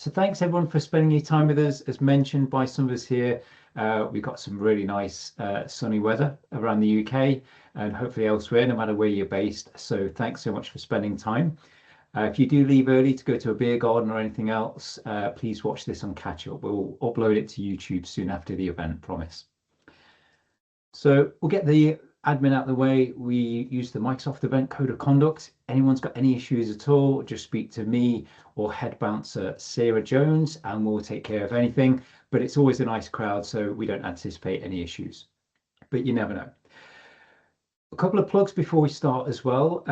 So thanks everyone for spending your time with us. As mentioned by some of us here, we've got some really nice sunny weather around the UK and hopefully elsewhere, no matter where you're based. So thanks so much for spending time. If you do leave early to go to a beer garden or anything else, please watch this on catch up. We'll upload it to YouTube soon after the event, promise. So we'll get the admin out of the way. We use the Microsoft Event Code of Conduct. Anyone's got any issues at all, just speak to me or head bouncer Sarah Jones and we'll take care of anything. But it's always a nice crowd, so we don't anticipate any issues. But you never know. A couple of plugs before we start as well.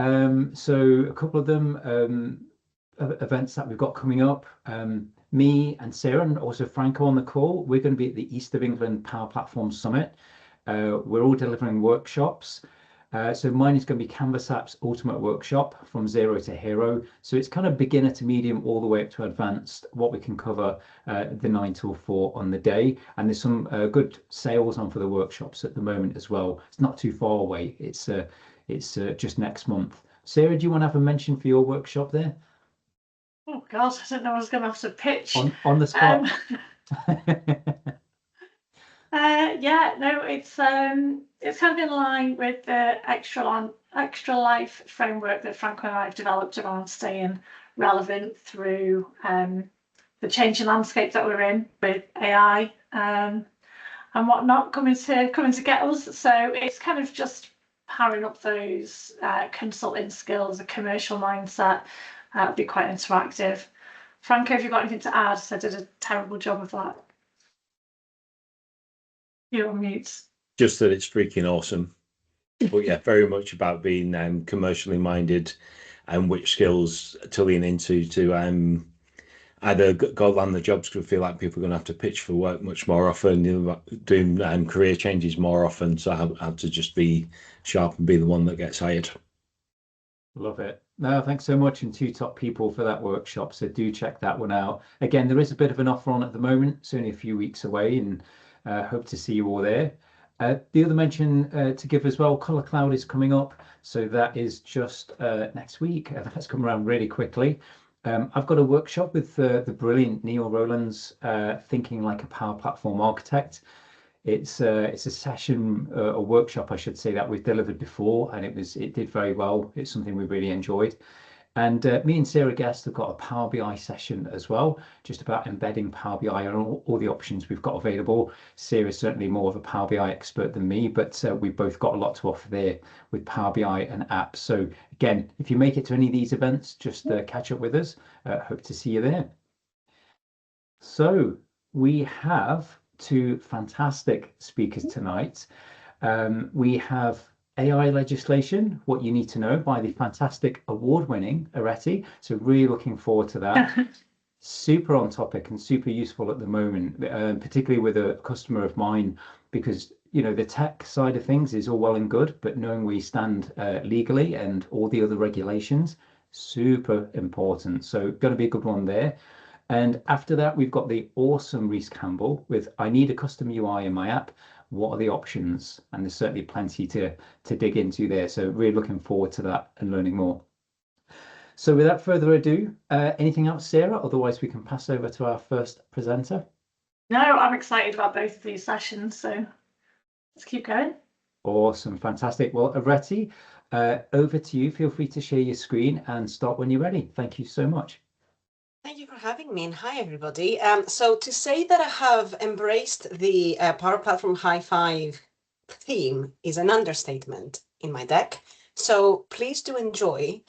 So a couple of them, events that we've got coming up. Me and Sarah and also Franco on the call, we're going to be at the East of England Power Platform Summit. We're all delivering workshops. So mine is going to be Canvas App's Ultimate Workshop from zero to hero. So it's kind of beginner to medium all the way up to advanced, what we can cover the 9 till 4 on the day. And there's some good sales on for the workshops at the moment as well. It's not too far away. It's just next month. Sarah, do you want to have a mention for your workshop there? Oh God, I didn't know I was going to have to pitch. On the spot. Yeah, no, it's kind of in line with the extra life framework that Franco and I have developed around staying relevant through the changing landscape that we're in with AI and whatnot coming to get us. So it's kind of just powering up those consulting skills, a commercial mindset. It'll be quite interactive. Franco, have you got anything to add? So I did a terrible job of that. You're on mute. Just that it's freaking awesome. But yeah, very much about being commercially minded and which skills to lean into to either go land the jobs, because I feel like people are going to have to pitch for work much more often, doing career changes more often. So I have to just be sharp and be the one that gets hired. Love it. No, thanks so much. And two top people for that workshop. So do check that one out. Again, there is a bit of an offer on at the moment. It's only a few weeks away and hope to see you all there. The other mention to give as well, Colour Cloud is coming up. So that is just next week. That's come around really quickly. I've got a workshop with the brilliant Neil Rowlands, Thinking Like a Power Platform Architect. It's a session, a workshop, I should say, that we've delivered before, and it did very well. It's something we really enjoyed. And me and Sarah Guest have got a Power BI session as well, just about embedding Power BI and all the options we've got available. Sarah's certainly more of a Power BI expert than me, but we've both got a lot to offer there with Power BI and apps. So again, if you make it to any of these events, just catch up with us. Hope to see you there. So we have two fantastic speakers tonight. We have AI legislation, what you need to know, by the fantastic award-winning Areti. So really looking forward to that. Super on topic and super useful at the moment, particularly with a customer of mine, because the tech side of things is all well and good, but knowing where you stand legally and all the other regulations, super important. So going to be a good one there. And after that, we've got the awesome Reece Campbell with I need a custom UI in my app. What are the options? And there's certainly plenty to dig into there. So really looking forward to that and learning more. So without further ado, anything else, Sarah? Otherwise, we can pass over to our first presenter. No, I'm excited about both of these sessions. So let's keep going. Awesome. Fantastic. Well, Areti, over to you. Feel free to share your screen and start when you're ready. Thank you so much. Thank you for having me, and hi everybody. So to say that I have embraced the Power Platform High Five theme is an understatement in my deck. So please do enjoy.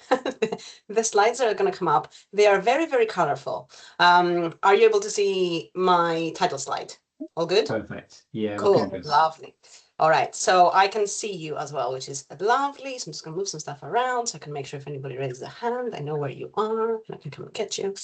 The slides that are going to come up. They are very, very colorful. Are you able to see my title slide? All good? Perfect. Yeah. Cool. Lovely. All right, so I can see you as well, which is lovely. So I'm just going to move some stuff around so I can make sure if anybody raises a hand, I know where you are, and I can come and get you.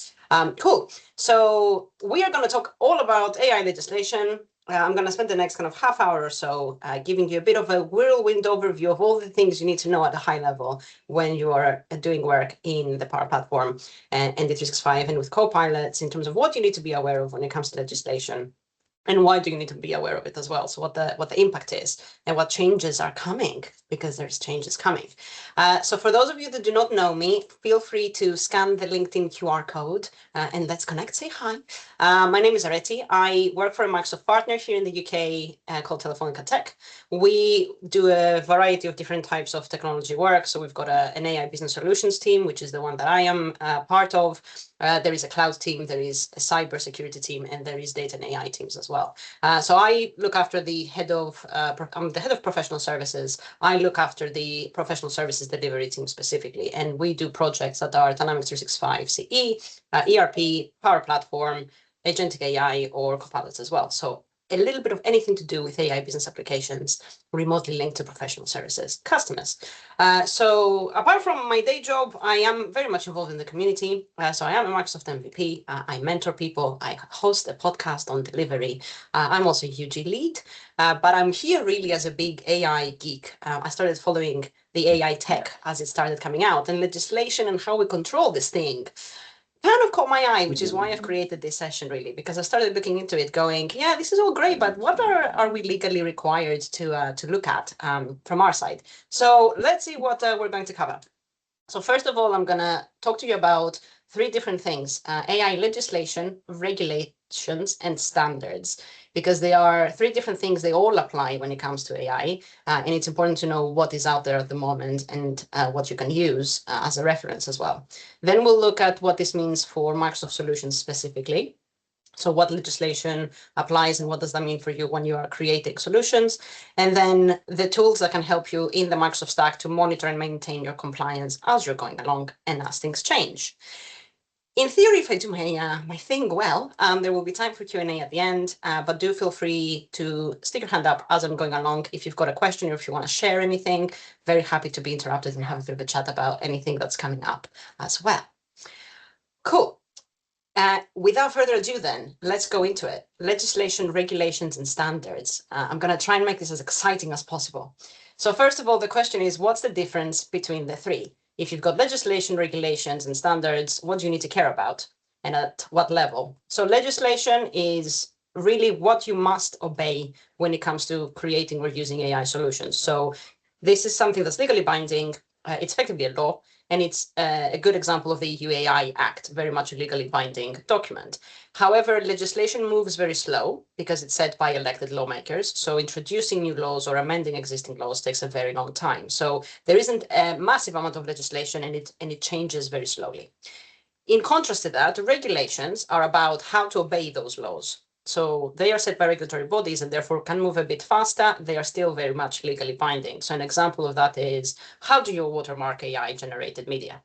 Cool. So we are going to talk all about AI legislation. I'm going to spend the next kind of half hour or so giving you a bit of a whirlwind overview of all the things you need to know at a high level when you are doing work in the Power Platform and D365 and with co-pilots in terms of what you need to be aware of when it comes to legislation. And why do you need to be aware of it as well? So what the impact is and what changes are coming, because there's changes coming. So for those of you that do not know me, feel free to scan the LinkedIn QR code and let's connect, say hi. My name is Areti. I work for a Microsoft partner here in the UK called Telefonica Tech. We do a variety of different types of technology work. So we've got an AI business solutions team, which is the one that I am part of. There is a cloud team, there is a cybersecurity team, and there is data and AI teams as well. So I look after I'm the head of professional services. I look after the professional services delivery team specifically, and we do projects that are Dynamics 365 CE, ERP, Power Platform, Agentic AI, or Copilots as well. So a little bit of anything to do with AI business applications remotely linked to professional services customers. So apart from my day job, I am very much involved in the community. So I am a Microsoft MVP. I mentor people. I host a podcast on delivery. I'm also a UG lead, but I'm here really as a big AI geek. I started following the AI tech as it started coming out, and legislation and how we control this thing kind of caught my eye, which is why I've created this session really, because I started looking into it going, yeah, this is all great, but what are we legally required to look at from our side? So let's see what we're going to cover. So first of all, I'm going to talk to you about three different things: AI legislation, regulations, and standards, because they are three different things. They all apply when it comes to AI, and it's important to know what is out there at the moment and what you can use as a reference as well. Then we'll look at what this means for Microsoft solutions specifically. So what legislation applies and what does that mean for you when you are creating solutions? And then the tools that can help you in the Microsoft stack to monitor and maintain your compliance as you're going along and as things change. In theory, if I do my thing well, there will be time for Q&A at the end, but do feel free to stick your hand up as I'm going along. If you've got a question or if you want to share anything, very happy to be interrupted and have a bit of a chat about anything that's coming up as well. Cool. Without further ado then, let's go into it. Legislation, regulations, and standards. I'm going to try and make this as exciting as possible. So first of all, the question is, what's the difference between the three? If you've got legislation, regulations, and standards, what do you need to care about and at what level? So legislation is really what you must obey when it comes to creating or using AI solutions. So this is something that's legally binding. It's effectively a law. And it's a good example of the EU AI Act, very much a legally binding document. However, legislation moves very slow because it's set by elected lawmakers. So introducing new laws or amending existing laws takes a very long time. So there isn't a massive amount of legislation and it changes very slowly. In contrast to that, regulations are about how to obey those laws. So they are set by regulatory bodies and therefore can move a bit faster. They are still very much legally binding. So an example of that is, how do you watermark AI generated media?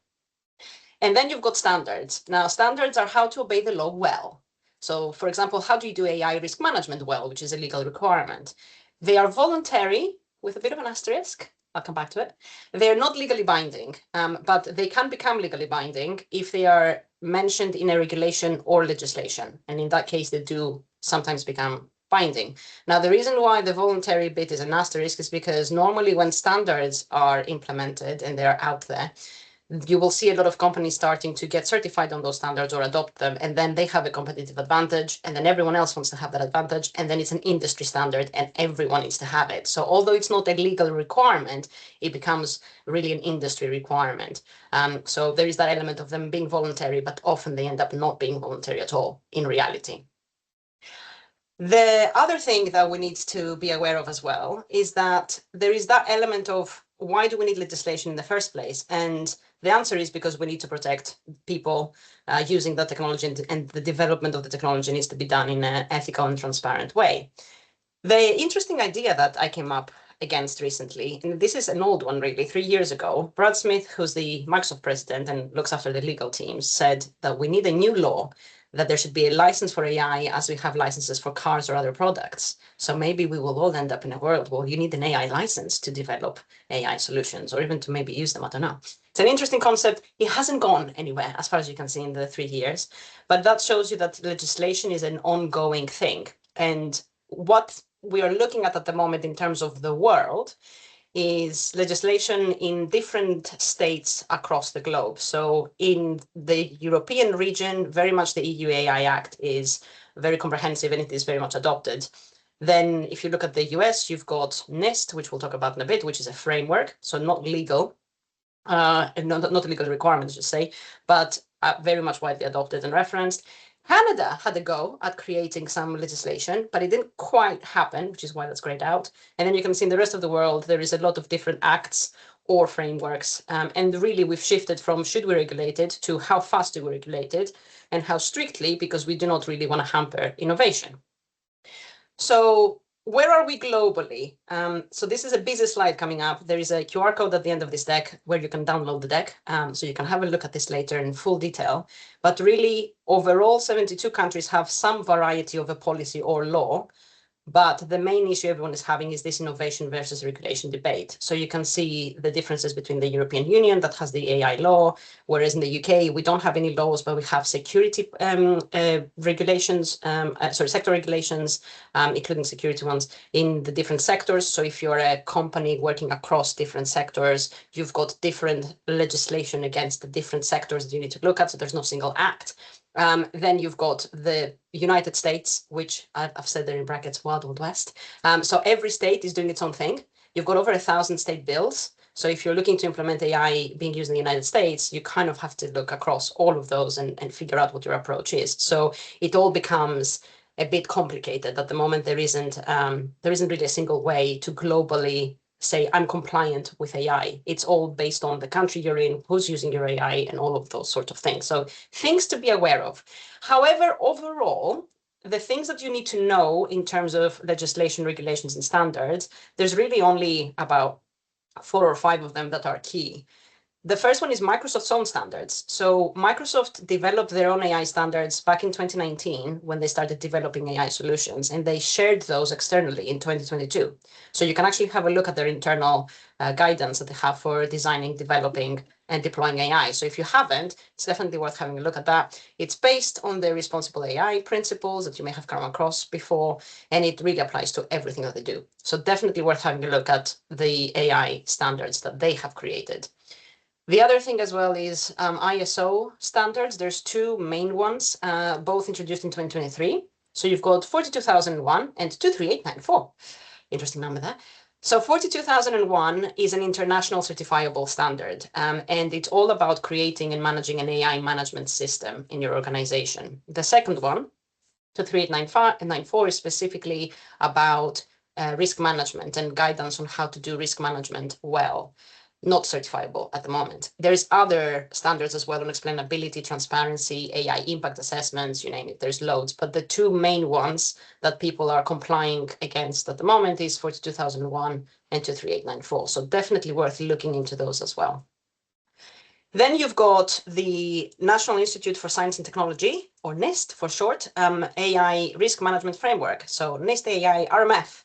And then you've got standards. Now, standards are how to obey the law well. So for example, how do you do AI risk management well, which is a legal requirement? They are voluntary with a bit of an asterisk. I'll come back to it. They're not legally binding, but they can become legally binding if they are mentioned in a regulation or legislation. And in that case, they do sometimes become binding. Now, the reason why the voluntary bit is an asterisk is because normally when standards are implemented and they're out there, you will see a lot of companies starting to get certified on those standards or adopt them, and then they have a competitive advantage, and then everyone else wants to have that advantage, and then it's an industry standard, and everyone needs to have it. So although it's not a legal requirement, it becomes really an industry requirement. So there is that element of them being voluntary, but often they end up not being voluntary at all in reality. The other thing that we need to be aware of as well is that there is that element of, why do we need legislation in the first place? And the answer is because we need to protect people using the technology, and the development of the technology needs to be done in an ethical and transparent way. The interesting idea that I came up against recently, and this is an old one really, 3 years ago, Brad Smith, who's the Microsoft president and looks after the legal teams, said that we need a new law, that there should be a license for AI as we have licenses for cars or other products. So maybe we will all end up in a world where you need an AI license to develop AI solutions, or even to maybe use them, I don't know. It's an interesting concept. It hasn't gone anywhere as far as you can see in the 3 years, but that shows you that legislation is an ongoing thing. And what we are looking at the moment in terms of the world is legislation in different states across the globe. So in the European region, very much the EU AI Act is very comprehensive, and it is very much adopted. Then if you look at the US, you've got NIST, which we'll talk about in a bit, which is a framework, so not legal, and not a legal requirement, I should say, but very much widely adopted and referenced. Canada had a go at creating some legislation, but it didn't quite happen, which is why that's grayed out. And then you can see in the rest of the world, there is a lot of different acts or frameworks. And really, we've shifted from should we regulate it to how fast do we regulate it and how strictly, because we do not really want to hamper innovation. So where are we globally? So this is a busy slide coming up. There is a QR code at the end of this deck where you can download the deck. So you can have a look at this later in full detail. But really, overall, 72 countries have some variety of a policy or law. But the main issue everyone is having is this innovation versus regulation debate. So you can see the differences between the European Union that has the AI law, whereas in the UK, we don't have any laws, but we have security regulations, sector regulations, including security ones in the different sectors. So if you're a company working across different sectors, you've got different legislation against the different sectors that you need to look at. So there's no single act. Then you've got the United States, which I've said there in brackets, Wild Wild West. So every state is doing its own thing. You've got over 1,000 state bills. So if you're looking to implement AI being used in the United States, you kind of have to look across all of those and figure out what your approach is. So it all becomes a bit complicated. At the moment, there isn't really a single way to globally say I'm compliant with AI. It's all based on the country you're in, who's using your AI, and all of those sorts of things. So things to be aware of. However, overall, the things that you need to know in terms of legislation, regulations, and standards, there's really only about 4 or 5 of them that are key. The first one is Microsoft's own standards. So Microsoft developed their own AI standards back in 2019 when they started developing AI solutions, and they shared those externally in 2022. So you can actually have a look at their internal guidance that they have for designing, developing, and deploying AI. So if you haven't, it's definitely worth having a look at that. It's based on the responsible AI principles that you may have come across before, and it really applies to everything that they do. So definitely worth having a look at the AI standards that they have created. The other thing as well is ISO standards. There's 2 main ones, both introduced in 2023. So you've got 42001 and 23894. Interesting number there. So 42001 is an international certifiable standard, and it's all about creating and managing an AI management system in your organization. The second one, 23894, is specifically about risk management and guidance on how to do risk management well. Not certifiable at the moment. There's other standards as well on explainability, transparency, AI impact assessments, you name it, there's loads. But the 2 main ones that people are complying against at the moment is 42001 and 23894. So definitely worth looking into those as well. Then you've got the National Institute for Science and Technology, or NIST for short, AI Risk Management Framework. So NIST AI RMF.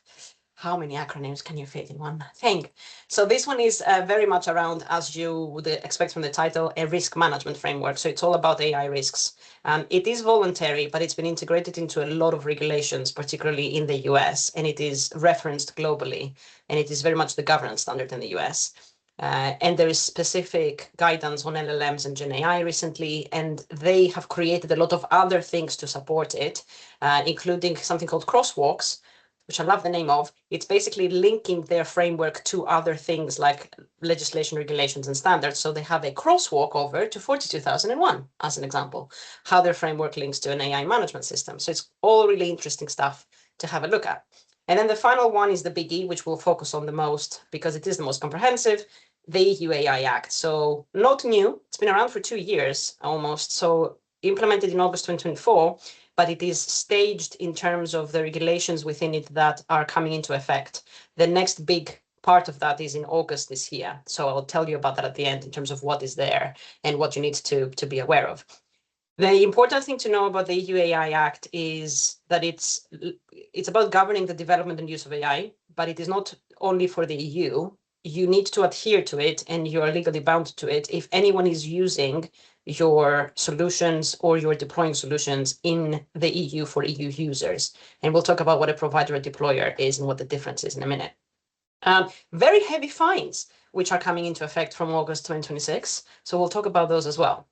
How many acronyms can you fit in one thing? So this one is very much around, as you would expect from the title, a risk management framework. So it's all about AI risks. It is voluntary, but it's been integrated into a lot of regulations, particularly in the US, and it is referenced globally, and it is very much the governance standard in the US. And there is specific guidance on LLMs and Gen AI recently, and they have created a lot of other things to support it, including something called crosswalks, which I love the name of. It's basically linking their framework to other things like legislation, regulations, and standards. So they have a crosswalk over to 42001, as an example, how their framework links to an AI management system. So it's all really interesting stuff to have a look at. And then the final one is the biggie, which we'll focus on the most because it is the most comprehensive, the EU AI Act. So not new, it's been around for 2 years almost. So implemented in August 2024, but it is staged in terms of the regulations within it that are coming into effect. The next big part of that is in August this year. So I'll tell you about that at the end in terms of what is there and what you need to be aware of. The important thing to know about the EU AI Act is that it's about governing the development and use of AI, but it is not only for the EU. You need to adhere to it, and you are legally bound to it if anyone is using your solutions or you're deploying solutions in the EU for EU users. And we'll talk about what a provider or deployer is and what the difference is in a minute. Very heavy fines, which are coming into effect from August 2026. So we'll talk about those as well.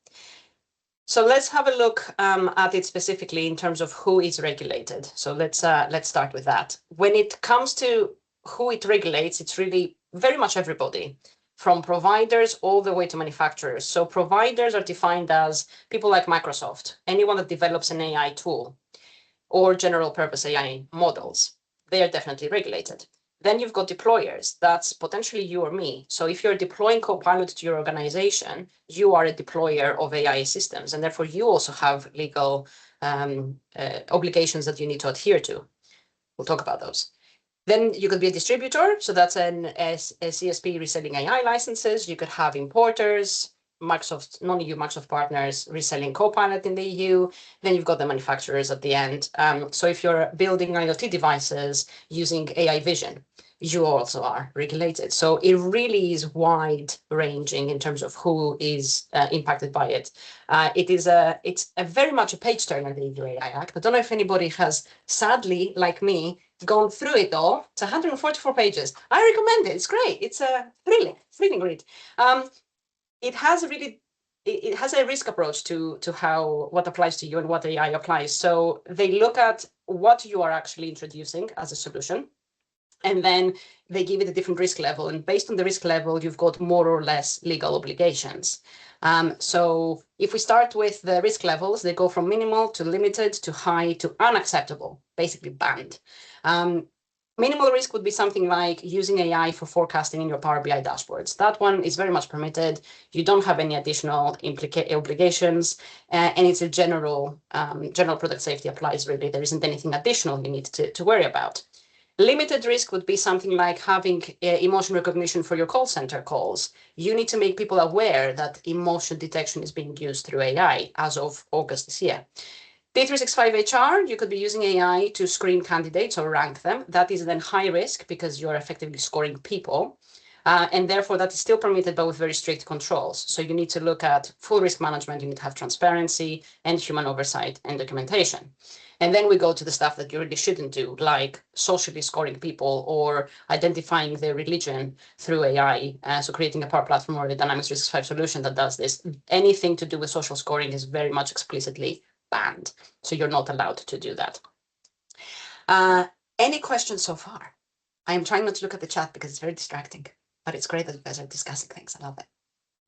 So let's have a look at it specifically in terms of who is regulated. So let's start with that. When it comes to who it regulates, it's really very much everybody, from providers all the way to manufacturers. So providers are defined as people like Microsoft, anyone that develops an AI tool or general purpose AI models. They are definitely regulated. Then you've got deployers. That's potentially you or me. So if you're deploying Copilot to your organization, you are a deployer of AI systems, and therefore you also have legal obligations that you need to adhere to. We'll talk about those. Then you could be a distributor. So that's a CSP reselling AI licenses. You could have importers, Microsoft, non-EU Microsoft partners reselling Copilot in the EU. Then you've got the manufacturers at the end. So if you're building IoT devices using AI vision, you also are regulated. So it really is wide ranging in terms of who is impacted by it. It's a very much a page turner, the EU AI Act. I don't know if anybody has, sadly, like me, gone through it all. It's 144 pages. I recommend it. It's great. It's a thrilling read. It has a risk approach to what applies to you and what AI applies. So they look at what you are actually introducing as a solution, and then they give it a different risk level. And based on the risk level, you've got more or less legal obligations. So if we start with the risk levels, they go from minimal to limited to high to unacceptable, basically banned. Minimal risk would be something like using AI for forecasting in your Power BI dashboards. That one is very much permitted. You don't have any additional obligations, and it's a general product safety applies, really. There isn't anything additional you need to worry about. Limited risk would be something like having emotion recognition for your call center calls. You need to make people aware that emotion detection is being used through AI as of August this year. D365HR, you could be using AI to screen candidates or rank them. That is then high risk because you're effectively scoring people. And therefore, that is still permitted, but with very strict controls. So you need to look at full risk management. You need to have transparency and human oversight and documentation. And then we go to the stuff that you really shouldn't do, like socially scoring people or identifying their religion through AI. So creating a Power Platform or a Dynamics 365 solution that does this. Anything to do with social scoring is very much explicitly banned. So you're not allowed to do that. Any questions so far? I'm trying not to look at the chat because it's very distracting, but it's great that you guys are discussing things. I love it.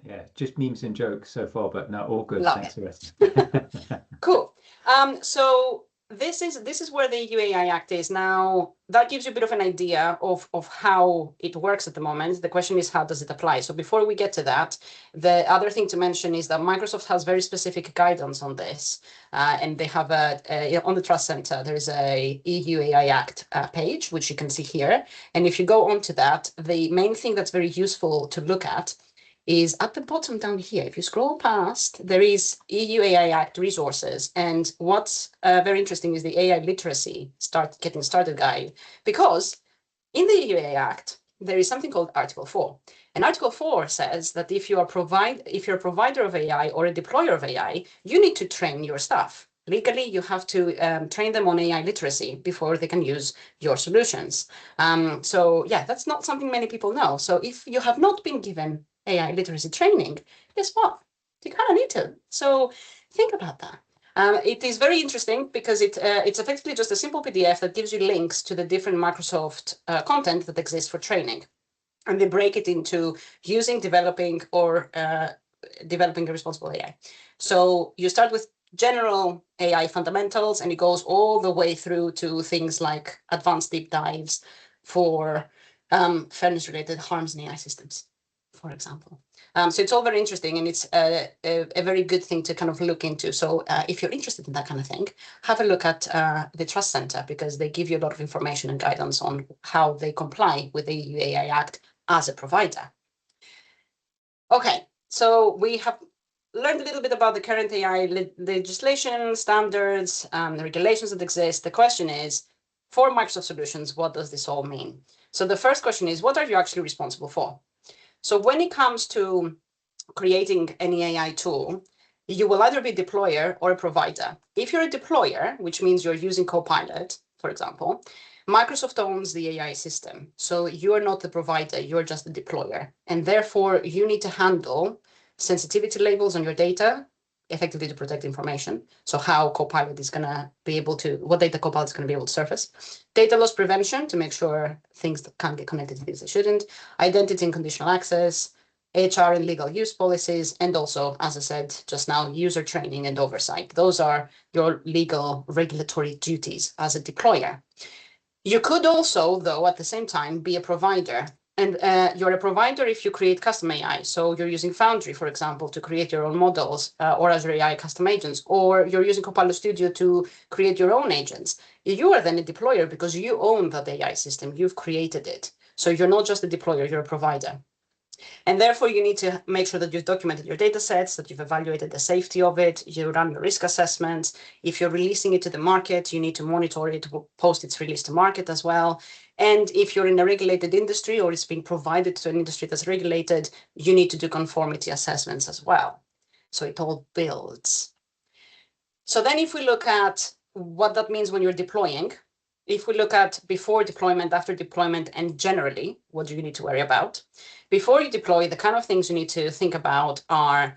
Yeah, just memes and jokes so far, but no, all good. Love Thanks, Areti. Cool. So this is where the EU AI Act is now. That gives you a bit of an idea of how it works at the moment. The question is, how does it apply? So before we get to that, the other thing to mention is that Microsoft has very specific guidance on this, and they have on the Trust Center, there is a EU AI Act page, which you can see here. And if you go onto that, the main thing that's very useful to look at is at the bottom down here. If you scroll past, there is EU AI Act resources. And what's very interesting is the AI literacy getting started guide, because in the EU AI Act, there is something called Article 4. And Article 4 says that if you're a provider of AI or a deployer of AI, you need to train your staff. Legally, you have to train them on AI literacy before they can use your solutions. So yeah, that's not something many people know. So if you have not been given AI literacy training, guess what? You kind of need to. So think about that. It is very interesting because it's effectively just a simple PDF that gives you links to the different Microsoft content that exists for training. And they break it into using, developing, or developing a responsible AI. So you start with general AI fundamentals, and it goes all the way through to things like advanced deep dives for fairness-related harms in AI systems, for example. So it's all very interesting, and it's a very good thing to kind of look into. So if you're interested in that kind of thing, have a look at the Trust Center, because they give you a lot of information and guidance on how they comply with the EU AI Act as a provider. Okay, so we have learned a little bit about the current AI legislation, standards, the regulations that exist. The question is, for Microsoft solutions, what does this all mean? So the first question is, what are you actually responsible for? So when it comes to creating any AI tool, you will either be a deployer or a provider. If you're a deployer, which means you're using Copilot, for example, Microsoft owns the AI system. So you're not the provider, you're just the deployer. And therefore, you need to handle sensitivity labels on your data, effectively to protect information. So how Copilot is going to be able to, what data Copilot is going to be able to surface. Data loss prevention to make sure things that can't get connected to things they shouldn't. Identity and conditional access. HR and legal use policies. And also, as I said just now, user training and oversight. Those are your legal regulatory duties as a deployer. You could also, though, at the same time, be a provider. And you're a provider if you create custom AI. So you're using Foundry, for example, to create your own models or Azure AI custom agents, or you're using Copilot Studio to create your own agents. You are then a deployer because you own that AI system. You've created it. So you're not just a deployer, you're a provider. And therefore, you need to make sure that you've documented your data sets, that you've evaluated the safety of it, you run your risk assessments. If you're releasing it to the market, you need to monitor it post its release to market as well. And if you're in a regulated industry or it's being provided to an industry that's regulated, you need to do conformity assessments as well. So it all builds. So then if we look at what that means when you're deploying, if we look at before deployment, after deployment, and generally, what do you need to worry about? Before you deploy, the kind of things you need to think about are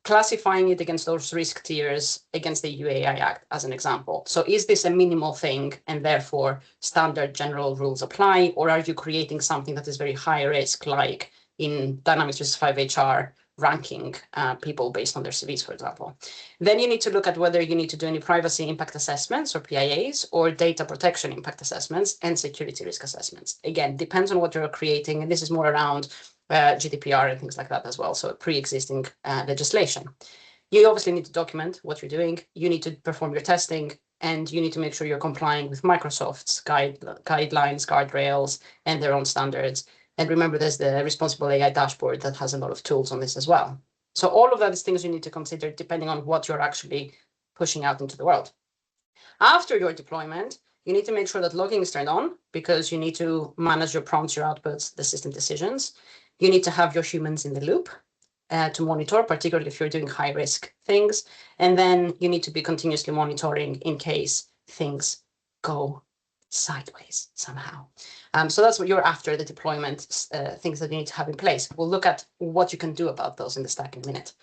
classifying it against those risk tiers against the UAI Act, as an example. So is this a minimal thing and therefore standard general rules apply, or are you creating something that is very high risk, like in Dynamics 365 HR, ranking people based on their CVs, for example? Then you need to look at whether you need to do any privacy impact assessments or PIAs or data protection impact assessments and security risk assessments. Again, depends on what you're creating. And this is more around GDPR and things like that as well. So pre-existing legislation. You obviously need to document what you're doing. You need to perform your testing, and you need to make sure you're complying with Microsoft's guidelines, guardrails, and their own standards. And remember, there's the Responsible AI dashboard that has a lot of tools on this as well. So all of that is things you need to consider depending on what you're actually pushing out into the world. After your deployment, you need to make sure that logging is turned on because you need to manage your prompts, your outputs, the system decisions. You need to have your humans in the loop to monitor, particularly if you're doing high risk things. And then you need to be continuously monitoring in case things go sideways somehow. So that's what you're after the deployment, things that you need to have in place. We'll look at what you can do about those in the stack in a minute.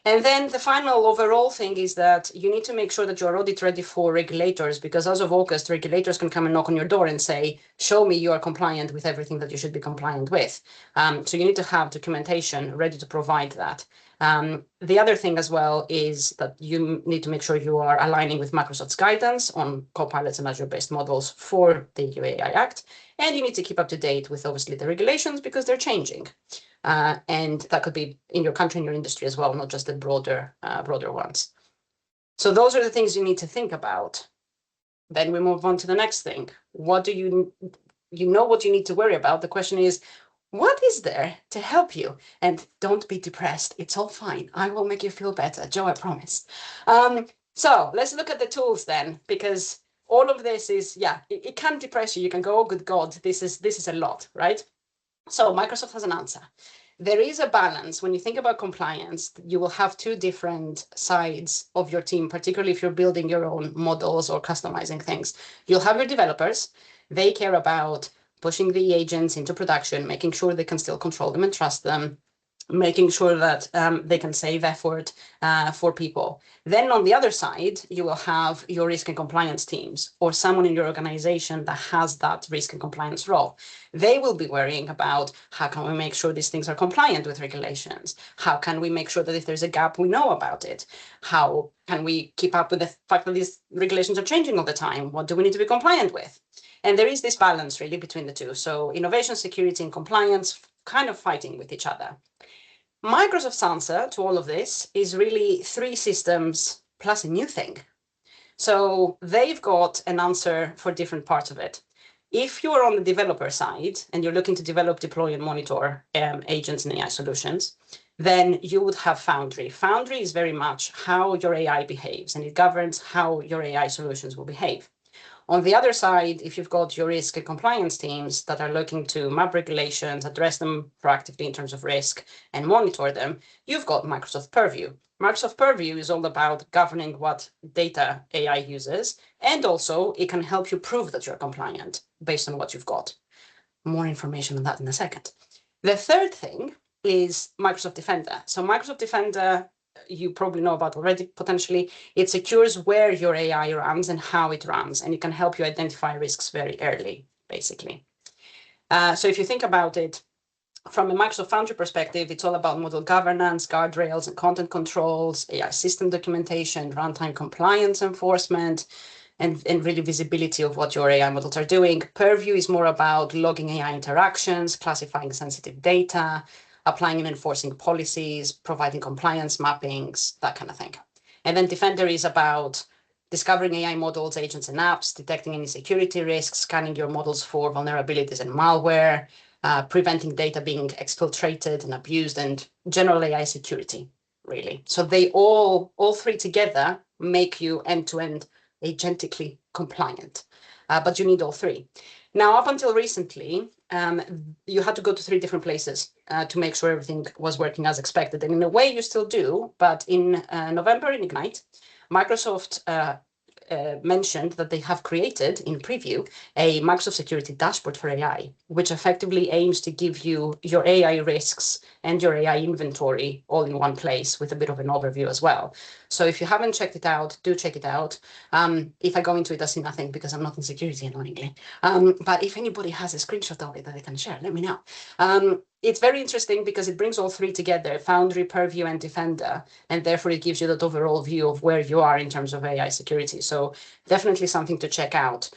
And then the final overall thing is that you need to make sure that you're audit ready for regulators, because as of August, regulators can come and knock on your door and say, show me you are compliant with everything that you should be compliant with. So you need to have documentation ready to provide that. The other thing as well is that you need to make sure you are aligning with Microsoft's guidance on Copilots and Azure-based models for the UAI Act. And you need to keep up to date with obviously the regulations because they're changing. And that could be in your country, in your industry as well, not just the broader ones. So those are the things you need to think about. Then we move on to the next thing. What do you know what you need to worry about? The question is, what is there to help you? And don't be depressed. It's all fine. I will make you feel better, Joe, I promise. So let's look at the tools then, because all of this is, it can depress you. You can go, oh, good God, this is a lot, right? So Microsoft has an answer. There is a balance. When you think about compliance, you will have two different sides of your team, particularly if you're building your own models or customizing things. You'll have your developers. They care about pushing the agents into production, making sure they can still control them and trust them, making sure that they can save effort for people. Then on the other side, you will have your risk and compliance teams or someone in your organization that has that risk and compliance role. They will be worrying about how can we make sure these things are compliant with regulations? How can we make sure that if there's a gap, we know about it? How can we keep up with the fact that these regulations are changing all the time? What do we need to be compliant with? And there is this balance really between the two. So innovation, security, and compliance kind of fighting with each other. Microsoft's answer to all of this is really 3 systems plus a new thing. So they've got an answer for different parts of it. If you're on the developer side and you're looking to develop, deploy, and monitor agents and AI solutions, then you would have Foundry. Foundry is very much how your AI behaves, and it governs how your AI solutions will behave. On the other side, if you've got your risk and compliance teams that are looking to map regulations, address them proactively in terms of risk, and monitor them, you've got Microsoft Purview. Microsoft Purview is all about governing what data AI uses, and also it can help you prove that you're compliant based on what you've got. More information on that in a second. The third thing is Microsoft Defender. So Microsoft Defender you probably know about already potentially. It secures where your AI runs and how it runs, and it can help you identify risks very early, basically. So if you think about it, from a Microsoft Foundry perspective, it's all about model governance, guardrails, and content controls, AI system documentation, runtime compliance enforcement, and really visibility of what your AI models are doing. Purview is more about logging AI interactions, classifying sensitive data, applying and enforcing policies, providing compliance mappings, that kind of thing. And then Defender is about discovering AI models, agents, and apps, detecting any security risks, scanning your models for vulnerabilities and malware, preventing data being exfiltrated and abused, and general AI security, really. So they all three together make you end-to-end agentically compliant, but you need all three. Now, up until recently, you had to go to 3 different places to make sure everything was working as expected. And in a way, you still do, but in November in Ignite, Microsoft mentioned that they have created in preview a Microsoft Security Dashboard for AI, which effectively aims to give you your AI risks and your AI inventory all in one place with a bit of an overview as well. So if you haven't checked it out, do check it out. If I go into it, I see nothing because I'm not in security, annoyingly. But if anybody has a screenshot of it that I can share, let me know. It's very interesting because it brings all 3 together, Foundry, Purview, and Defender, and therefore it gives you that overall view of where you are in terms of AI security. So definitely something to check out.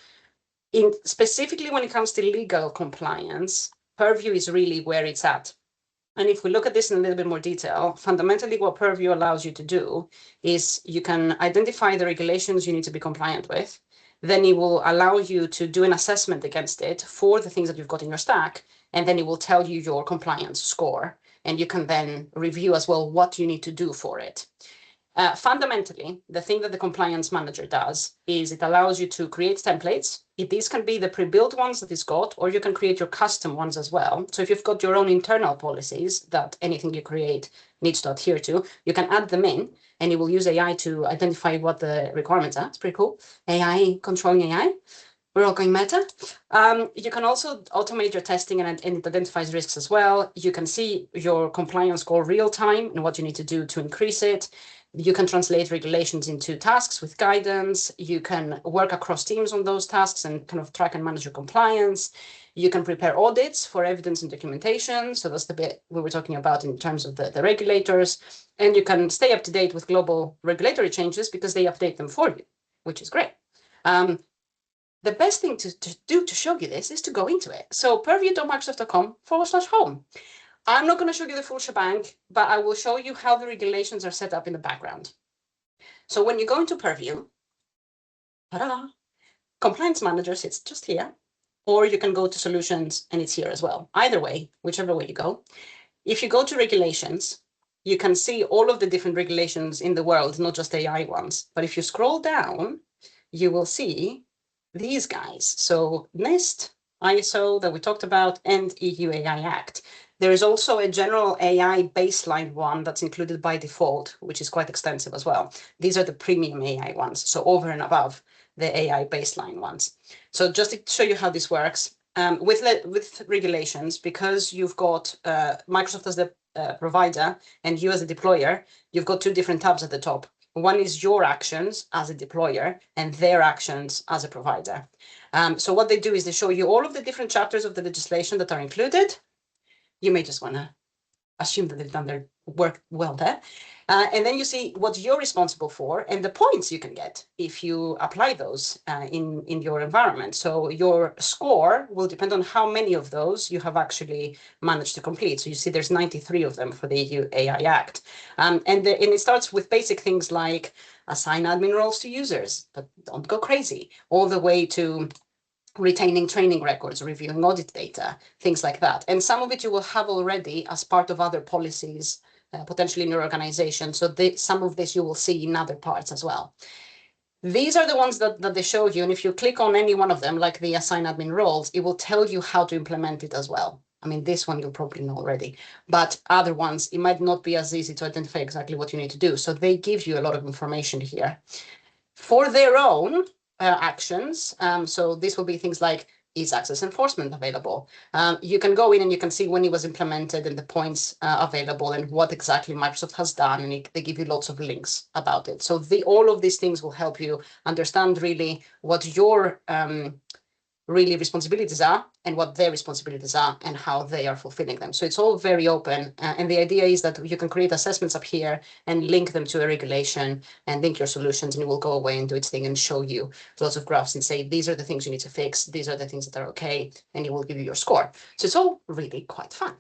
Specifically when it comes to legal compliance, Purview is really where it's at. And if we look at this in a little bit more detail, fundamentally what Purview allows you to do is you can identify the regulations you need to be compliant with. Then it will allow you to do an assessment against it for the things that you've got in your stack. And then it will tell you your compliance score. And you can then review as well what you need to do for it. Fundamentally, the thing that the compliance manager does is it allows you to create templates. These can be the pre-built ones that it's got, or you can create your custom ones as well. So if you've got your own internal policies that anything you create needs to adhere to, you can add them in, and it will use AI to identify what the requirements are. It's pretty cool. AI, controlling AI. We're all going meta. You can also automate your testing and it identifies risks as well. You can see your compliance score real time and what you need to do to increase it. You can translate regulations into tasks with guidance. You can work across teams on those tasks and kind of track and manage your compliance. You can prepare audits for evidence and documentation. So that's the bit we were talking about in terms of the regulators. And you can stay up to date with global regulatory changes because they update them for you, which is great. The best thing to do to show you this is to go into it. So purview.microsoft.com/home. I'm not going to show you the full shebang, but I will show you how the regulations are set up in the background. So when you go into Purview, Compliance Manager sits just here, or you can go to Solutions and it's here as well. Either way, whichever way you go. If you go to Regulations, you can see all of the different regulations in the world, not just AI ones. But if you scroll down, you will see these guys. So NIST, ISO that we talked about, and EU AI Act. There is also a general AI baseline one that's included by default, which is quite extensive as well. These are the premium AI ones, so over and above the AI baseline ones. So just to show you how this works, with regulations, because you've got Microsoft as the provider and you as a deployer, you've got 2 different tabs at the top. One is your actions as a deployer and their actions as a provider. So what they do is they show you all of the different chapters of the legislation that are included. You may just want to assume that they've done their work well there. And then you see what you're responsible for and the points you can get if you apply those in your environment. So your score will depend on how many of those you have actually managed to complete. So you see there's 93 of them for the EU AI Act. And it starts with basic things like assign admin roles to users, but don't go crazy, all the way to retaining training records, reviewing audit data, things like that. And some of it you will have already as part of other policies, potentially in your organization. So some of this you will see in other parts as well. These are the ones that they show you. And if you click on any one of them, like the assign admin roles, it will tell you how to implement it as well. I mean, this one you'll probably know already, but other ones, it might not be as easy to identify exactly what you need to do. So they give you a lot of information here. For their own actions, so this will be things like is access enforcement available? You can go in and you can see when it was implemented and the points available and what exactly Microsoft has done, and they give you lots of links about it. So all of these things will help you understand really what your really responsibilities are and what their responsibilities are and how they are fulfilling them. So it's all very open. And the idea is that you can create assessments up here and link them to a regulation and link your solutions, and it will go away and do its thing and show you lots of graphs and say, these are the things you need to fix. These are the things that are okay. And it will give you your score. So it's all really quite fun.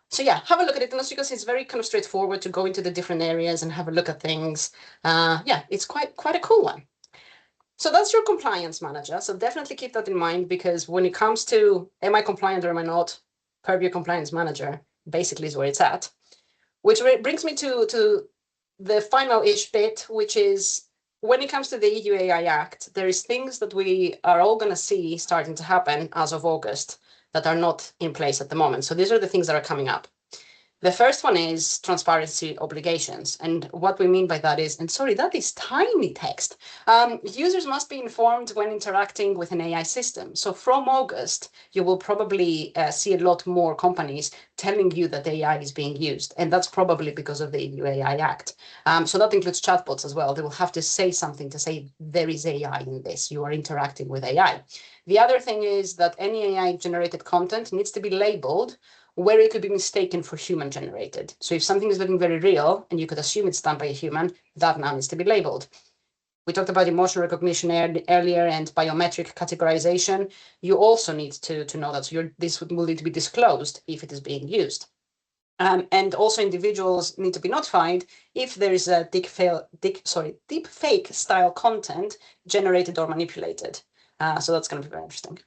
So yeah, have a look at it. And as you can see, it's very kind of straightforward to go into the different areas and have a look at things. Yeah, it's quite a cool one. So that's your compliance manager. So definitely keep that in mind, because when it comes to am I compliant or am I not, Purview Compliance Manager basically is where it's at. Which brings me to the final-ish bit, which is when it comes to the EU AI Act, there is things that we are all going to see starting to happen as of August that are not in place at the moment. So these are the things that are coming up. The first one is transparency obligations. And what we mean by that is, and sorry, that is tiny text. Users must be informed when interacting with an AI system. So from August, you will probably see a lot more companies telling you that AI is being used. And that's probably because of the EU AI Act. So that includes chatbots as well. They will have to say something to say there is AI in this. You are interacting with AI. The other thing is that any AI generated content needs to be labeled where it could be mistaken for human generated. So if something is looking very real and you could assume it's done by a human, that now needs to be labeled. We talked about emotion recognition earlier and biometric categorization. You also need to know that. So this will need to be disclosed if it is being used. And also individuals need to be notified if there is a deep fake style content generated or manipulated. So that's going to be very interesting.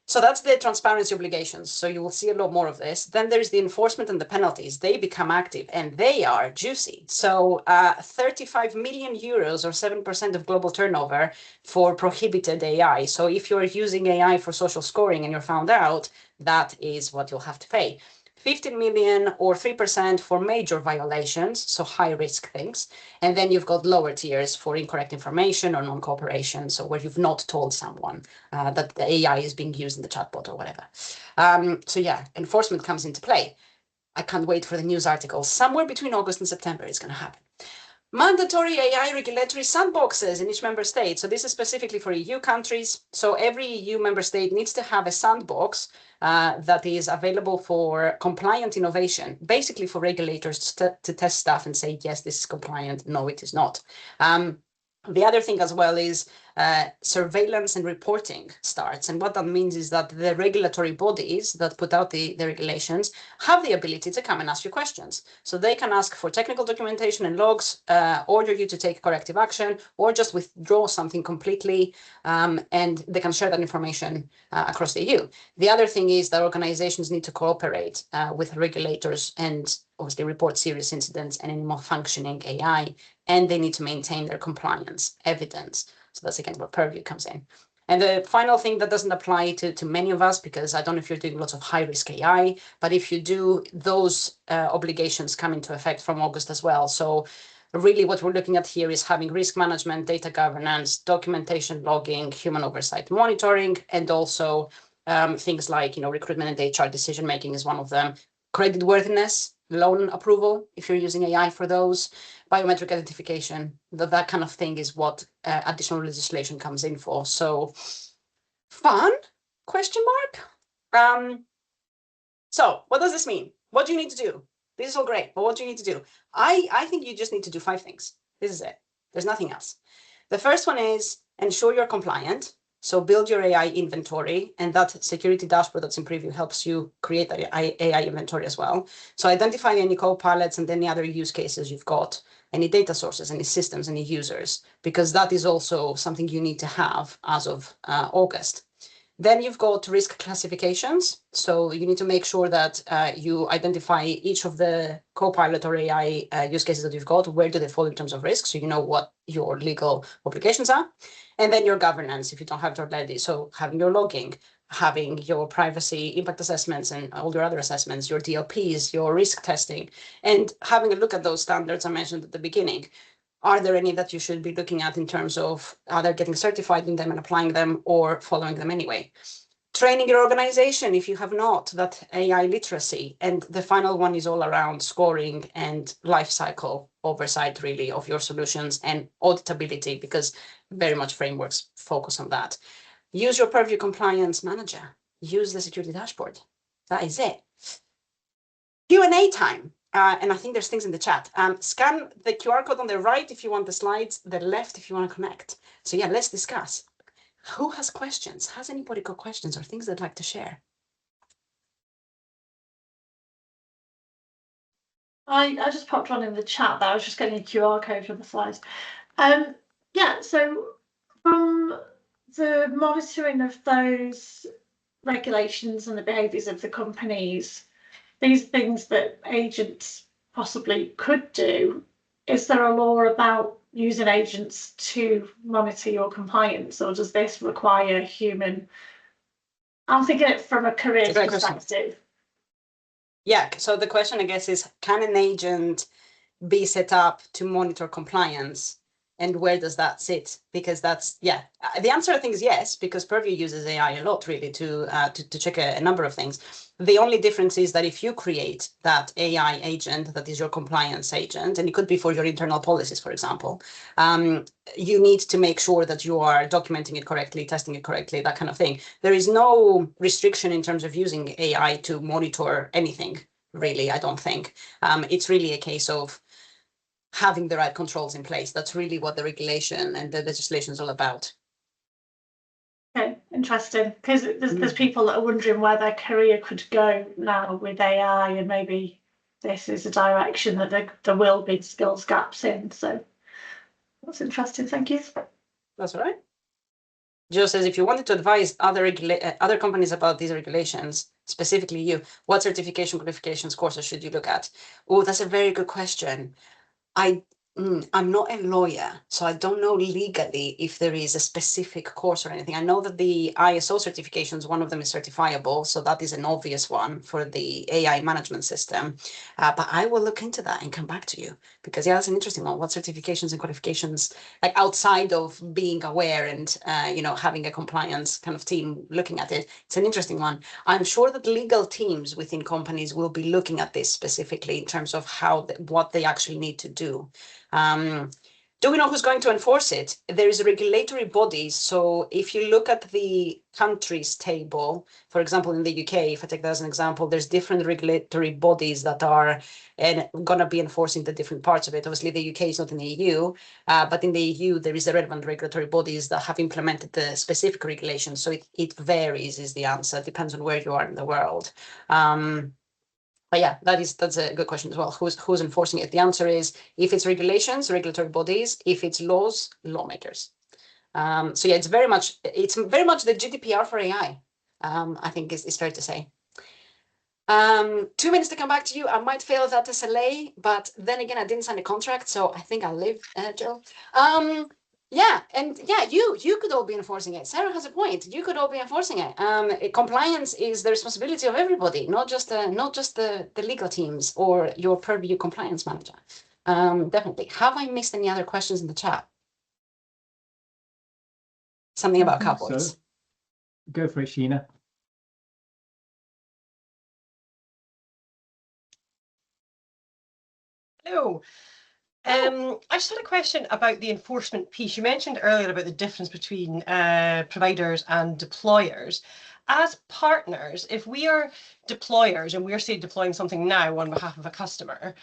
So that's the transparency obligations. So you will see a lot more of this. Then there's the enforcement and the penalties. They become active and they are juicy. So 35 million euros or 7% of global turnover for prohibited AI. So if you're using AI for social scoring and you're found out, that is what you'll have to pay. 15 million or 3% for major violations, so high risk things. And then you've got lower tiers for incorrect information or non-cooperation, so where you've not told someone that the AI is being used in the chatbot or whatever. So yeah, enforcement comes into play. I can't wait for the news articles. Somewhere between August and September it's going to happen. Mandatory AI regulatory sandboxes in each member state. So this is specifically for EU countries. So every EU member state needs to have a sandbox that is available for compliant innovation, basically for regulators to test stuff and say, yes, this is compliant. No, it is not. The other thing as well is surveillance and reporting starts. And what that means is that the regulatory bodies that put out the regulations have the ability to come and ask you questions. So they can ask for technical documentation and logs, order you to take corrective action, or just withdraw something completely, and they can share that information across the EU. The other thing is that organizations need to cooperate with regulators and obviously report serious incidents and any malfunctioning AI, and they need to maintain their compliance evidence. So that's again where Purview comes in. And the final thing that doesn't apply to many of us, because I don't know if you're doing lots of high-risk AI, but if you do, those obligations come into effect from August as well. So really what we're looking at here is having risk management, data governance, documentation logging, human oversight monitoring, and also things like, recruitment and HR decision-making is one of them. Creditworthiness, loan approval, if you're using AI for those, biometric identification, that kind of thing is what additional legislation comes in for. So fun, question mark? So what does this mean? What do you need to do? This is all great, but what do you need to do? I think you just need to do 5 things. This is it. There's nothing else. The first one is ensure you're compliant. So build your AI inventory, and that security dashboard that's in preview helps you create that AI inventory as well. So identify any co-pilots and any other use cases you've got, any data sources, any systems, any users, because that is also something you need to have as of August. Then you've got risk classifications. So you need to make sure that you identify each of the co-pilot or AI use cases that you've got. Where do they fall in terms of risk? So you know what your legal obligations are. And then your governance, if you don't have it already. So having your logging, having your privacy impact assessments and all your other assessments, your DLPs, your risk testing, and having a look at those standards I mentioned at the beginning. Are there any that you should be looking at in terms of either getting certified in them and applying them or following them anyway? Training your organization, if you have not, that AI literacy. And the final one is all around scoring and life cycle oversight, really, of your solutions and auditability, because very much frameworks focus on that. Use your Purview Compliance Manager. Use the security dashboard. That is it. Q&A time. And I think there's things in the chat. Scan the QR code on the right if you want the slides, the left if you want to connect. So yeah, let's discuss. Who has questions? Has anybody got questions or things they'd like to share? I just popped one in the chat that I was just getting a QR code for the slides. Yeah, so from the monitoring of those regulations and the behaviours of the companies, these things that agents possibly could do, is there a law about using agents to monitor your compliance, or does this require human? I'm thinking it from a career perspective. Yeah, so the question, I guess, is can an agent be set up to monitor compliance, and where does that sit? Because that's, yeah, the answer I think is yes, because Purview uses AI a lot really to check a number of things. The only difference is that if you create that AI agent that is your compliance agent, and it could be for your internal policies, for example, you need to make sure that you are documenting it correctly, testing it correctly, that kind of thing. There is no restriction in terms of using AI to monitor anything, really, I don't think. It's really a case of having the right controls in place. That's really what the regulation and the legislation is all about. Okay, interesting. Because there's people that are wondering where their career could go now with AI, and maybe this is a direction that there will be skills gaps in. So that's interesting. Thank you. That's all right. Joe says, if you wanted to advise other companies about these regulations, specifically you, what certification qualifications courses should you look at? Oh, that's a very good question. I'm not a lawyer, so I don't know legally if there is a specific course or anything. I know that the ISO certifications, one of them is certifiable, so that is an obvious one for the AI management system. But I will look into that and come back to you, because yeah, that's an interesting one. What certifications and qualifications, like outside of being aware and having a compliance kind of team looking at it, it's an interesting one. I'm sure that legal teams within companies will be looking at this specifically in terms of what they actually need to do. Do we know who's going to enforce it? There is regulatory bodies. So if you look at the countries table, for example, in the UK, if I take that as an example, there's different regulatory bodies that are going to be enforcing the different parts of it. Obviously, the UK is not in the EU, but in the EU, there is the relevant regulatory bodies that have implemented the specific regulations. So it varies is the answer. It depends on where you are in the world. But yeah, that's a good question as well. Who's enforcing it? The answer is, if it's regulations, regulatory bodies. If it's laws, lawmakers. So yeah, it's very much the GDPR for AI. I think is fair to say. 2 minutes to come back to you. I might fail that SLA, but then again, I didn't sign a contract, so I think I'll live, Jill. Yeah, and yeah, you could all be enforcing it. Sarah has a point. You could all be enforcing it. Compliance is the responsibility of everybody, not just the legal teams or your Purview compliance manager. Definitely. Have I missed any other questions in the chat? Something about cowboys. So. Go for it, Sheena. Hello. I just had a question about the enforcement piece. You mentioned earlier about the difference between providers and deployers. As partners, if we are deployers and we're, say, deploying something now on behalf of a customer,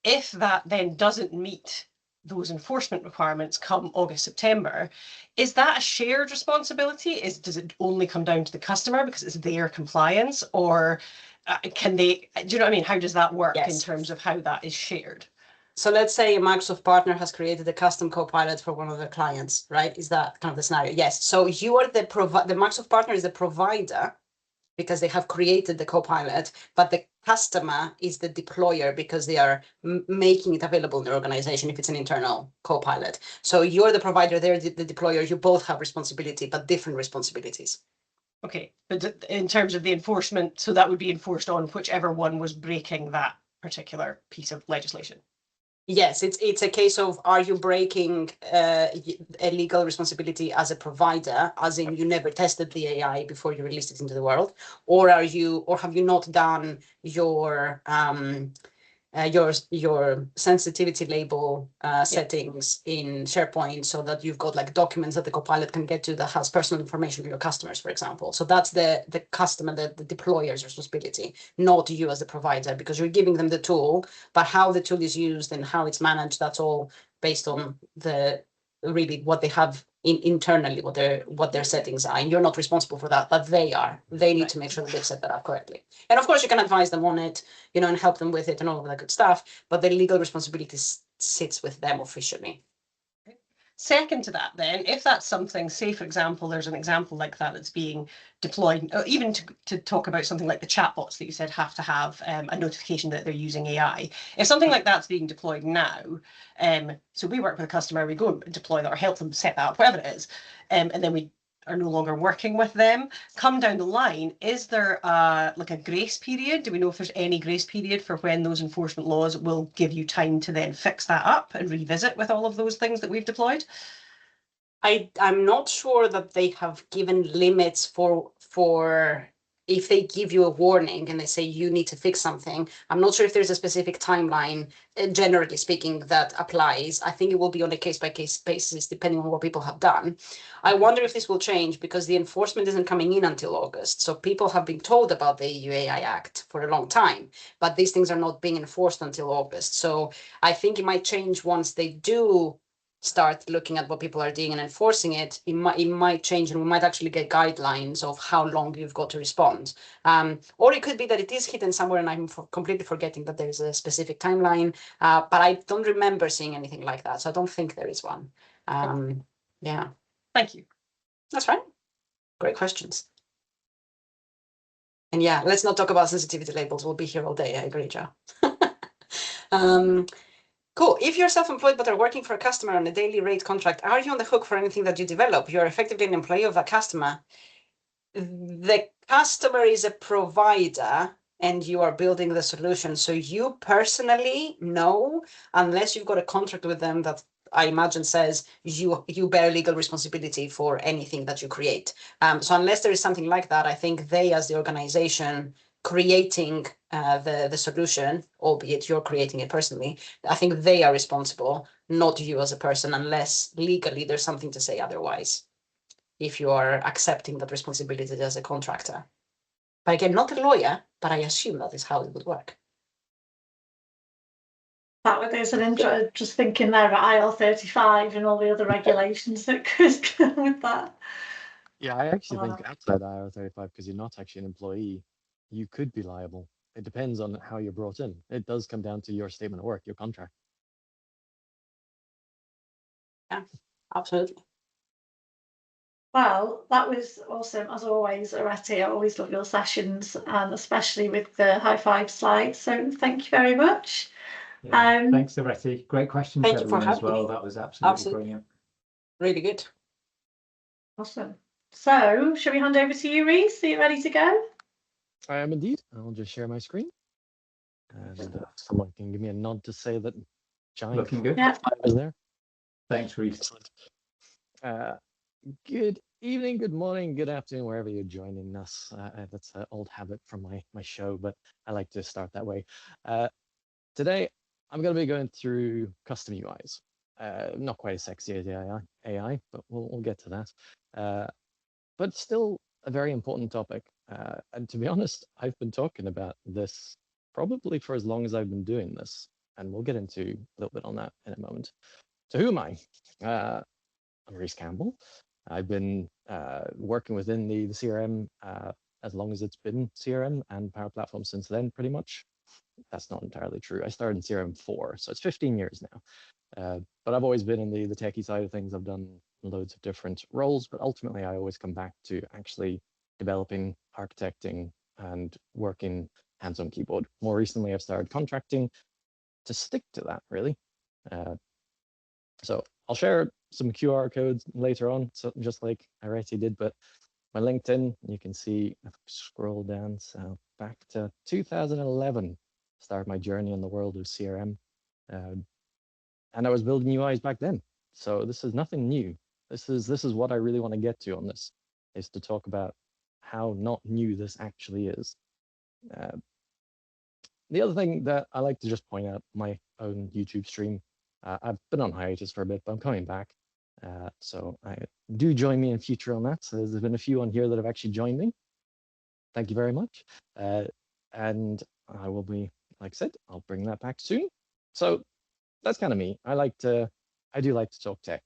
if that then doesn't meet those enforcement requirements come August, September, is that a shared responsibility? Does it only come down to the customer because it's their compliance, or can they, do you know what I mean? How does that work in terms of how that is shared? So let's say a Microsoft partner has created a custom Copilot for one of their clients, right? Is that kind of the scenario? Yes. So you are the Microsoft partner is the provider because they have created the Copilot, but the customer is the deployer because they are making it available in their organization if it's an internal Copilot. So you're the provider, they're the deployer. You both have responsibility, but different responsibilities. Okay, but in terms of the enforcement, so that would be enforced on whichever one was breaking that particular piece of legislation. Yes, it's a case of, are you breaking a legal responsibility as a provider, as in you never tested the AI before you released it into the world, or have you not done your sensitivity label settings in SharePoint, so that you've got like documents that the Copilot can get to that has personal information of your customers, for example. So that's the customer, the deployer's responsibility, not you as the provider, because you're giving them the tool, but how the tool is used and how it's managed, that's all based on really what they have internally, what their settings are, and you're not responsible for that, but they are. They need to make sure that they've set that up correctly. And of course, you can advise them on it, and help them with it and all of that good stuff, but the legal responsibility sits with them officially. Second to that, then, if that's something, say, for example, there's an example like that that's being deployed, or even to talk about something like the chatbots that you said have to have a notification that they're using AI. If something like that's being deployed now, so we work with a customer, we go and deploy that or help them set that up, whatever it is, and then we are no longer working with them. Come down the line, is there like a grace period? Do we know if there's any grace period for when those enforcement laws will give you time to then fix that up and revisit with all of those things that we've deployed? I'm not sure that they have given limits for if they give you a warning and they say you need to fix something. I'm not sure if there's a specific timeline, generally speaking, that applies. I think it will be on a case-by-case basis, depending on what people have done. I wonder if this will change, because the enforcement isn't coming in until August. So people have been told about the EU AI Act for a long time, but these things are not being enforced until August. So I think it might change once they do start looking at what people are doing and enforcing it. It might change, and we might actually get guidelines of how long you've got to respond. Or it could be that it is hidden somewhere and I'm completely forgetting that there's a specific timeline, but I don't remember seeing anything like that. So I don't think there is one. Yeah. Thank you. That's right. Great questions. And yeah, let's not talk about sensitivity labels. We'll be here all day. I agree, Joe. Cool. If you're self-employed but are working for a customer on a daily rate contract, are you on the hook for anything that you develop? You're effectively an employee of a customer. The customer is a provider and you are building the solution. So you personally, no, unless you've got a contract with them that I imagine says you bear legal responsibility for anything that you create. So unless there is something like that, I think they, as the organization creating the solution, albeit you're creating it personally, I think they are responsible, not you as a person, unless legally there's something to say otherwise, if you are accepting that responsibility as a contractor. But again, not a lawyer, but I assume that is how it would work. That is an intro, just thinking there about IL-35 and all the other regulations that could come with that. Yeah, I actually think outside IR35, because you're not actually an employee, you could be liable. It depends on how you're brought in. It does come down to your statement of work, your contract. Yeah, absolutely. Well, that was awesome, as always, Areti. I always love your sessions, and especially with the high five slides. So thank you very much. Yeah, thanks, Areti. Great questions, Thank you for everyone, as having well. me. That was absolutely brilliant. Really good. Awesome. So, shall we hand over to you, Reece? Are you ready to go? I am indeed. I'll just share my screen. And someone can give me a nod to say that giant Looking good. Yeah. is there. Thanks, Reece. Excellent. Good evening, good morning, good afternoon, wherever you're joining us. That's an old habit from my show, but I like to start that way. Today, I'm going to be going through custom UIs. Not quite as sexy as AI, but we'll get to that. But still a very important topic. And to be honest, I've been talking about this probably for as long as I've been doing this. And we'll get into a little bit on that in a moment. So who am I? I'm Reece Campbell. I've been working within the CRM as long as it's been CRM and Power Platform since then, pretty much. That's not entirely true. I started in CRM 4, so it's 15 years now. But I've always been in the techie side of things. I've done loads of different roles, but ultimately I always come back to actually developing, architecting, and working hands-on keyboard. More recently, I've started contracting to stick to that, really. So I'll share some QR codes later on, so just like Areti did, but my LinkedIn, you can see, if I scroll down, so back to 2011, started my journey in the world of CRM. and I was building UIs back then. So this is nothing new. This is what I really want to get to on this, is to talk about how not new this actually is. The other thing that I like to just point out, my own YouTube stream, I've been on hiatus for a bit, but I'm coming back. So do join me in future on that. So there's been a few on here that have actually joined me. Thank you very much. And I will be, like I said, I'll bring that back soon. So that's kind of me. I do like to talk tech,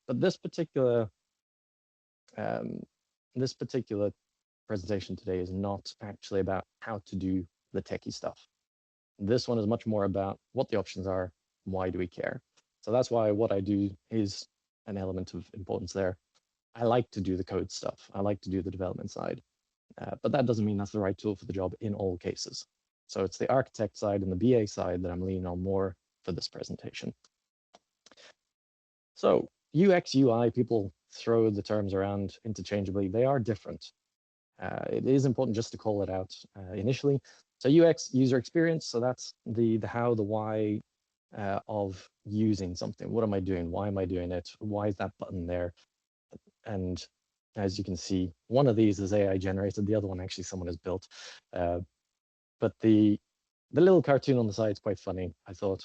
but this particular presentation today is not actually about how to do the techie stuff. This one is much more about what the options are, why do we care? So that's why what I do is an element of importance there. I like to do the code stuff. I like to do the development side, but that doesn't mean that's the right tool for the job in all cases. So it's the architect side and the BA side that I'm leaning on more for this presentation. So UX, UI, people throw the terms around interchangeably. They are different. It is important just to call it out initially. So UX, user experience, so that's the how, the why of using something. What am I doing? Why am I doing it? Why is that button there? And as you can see, one of these is AI generated, the other one actually someone has built. But the little cartoon on the side is quite funny, I thought.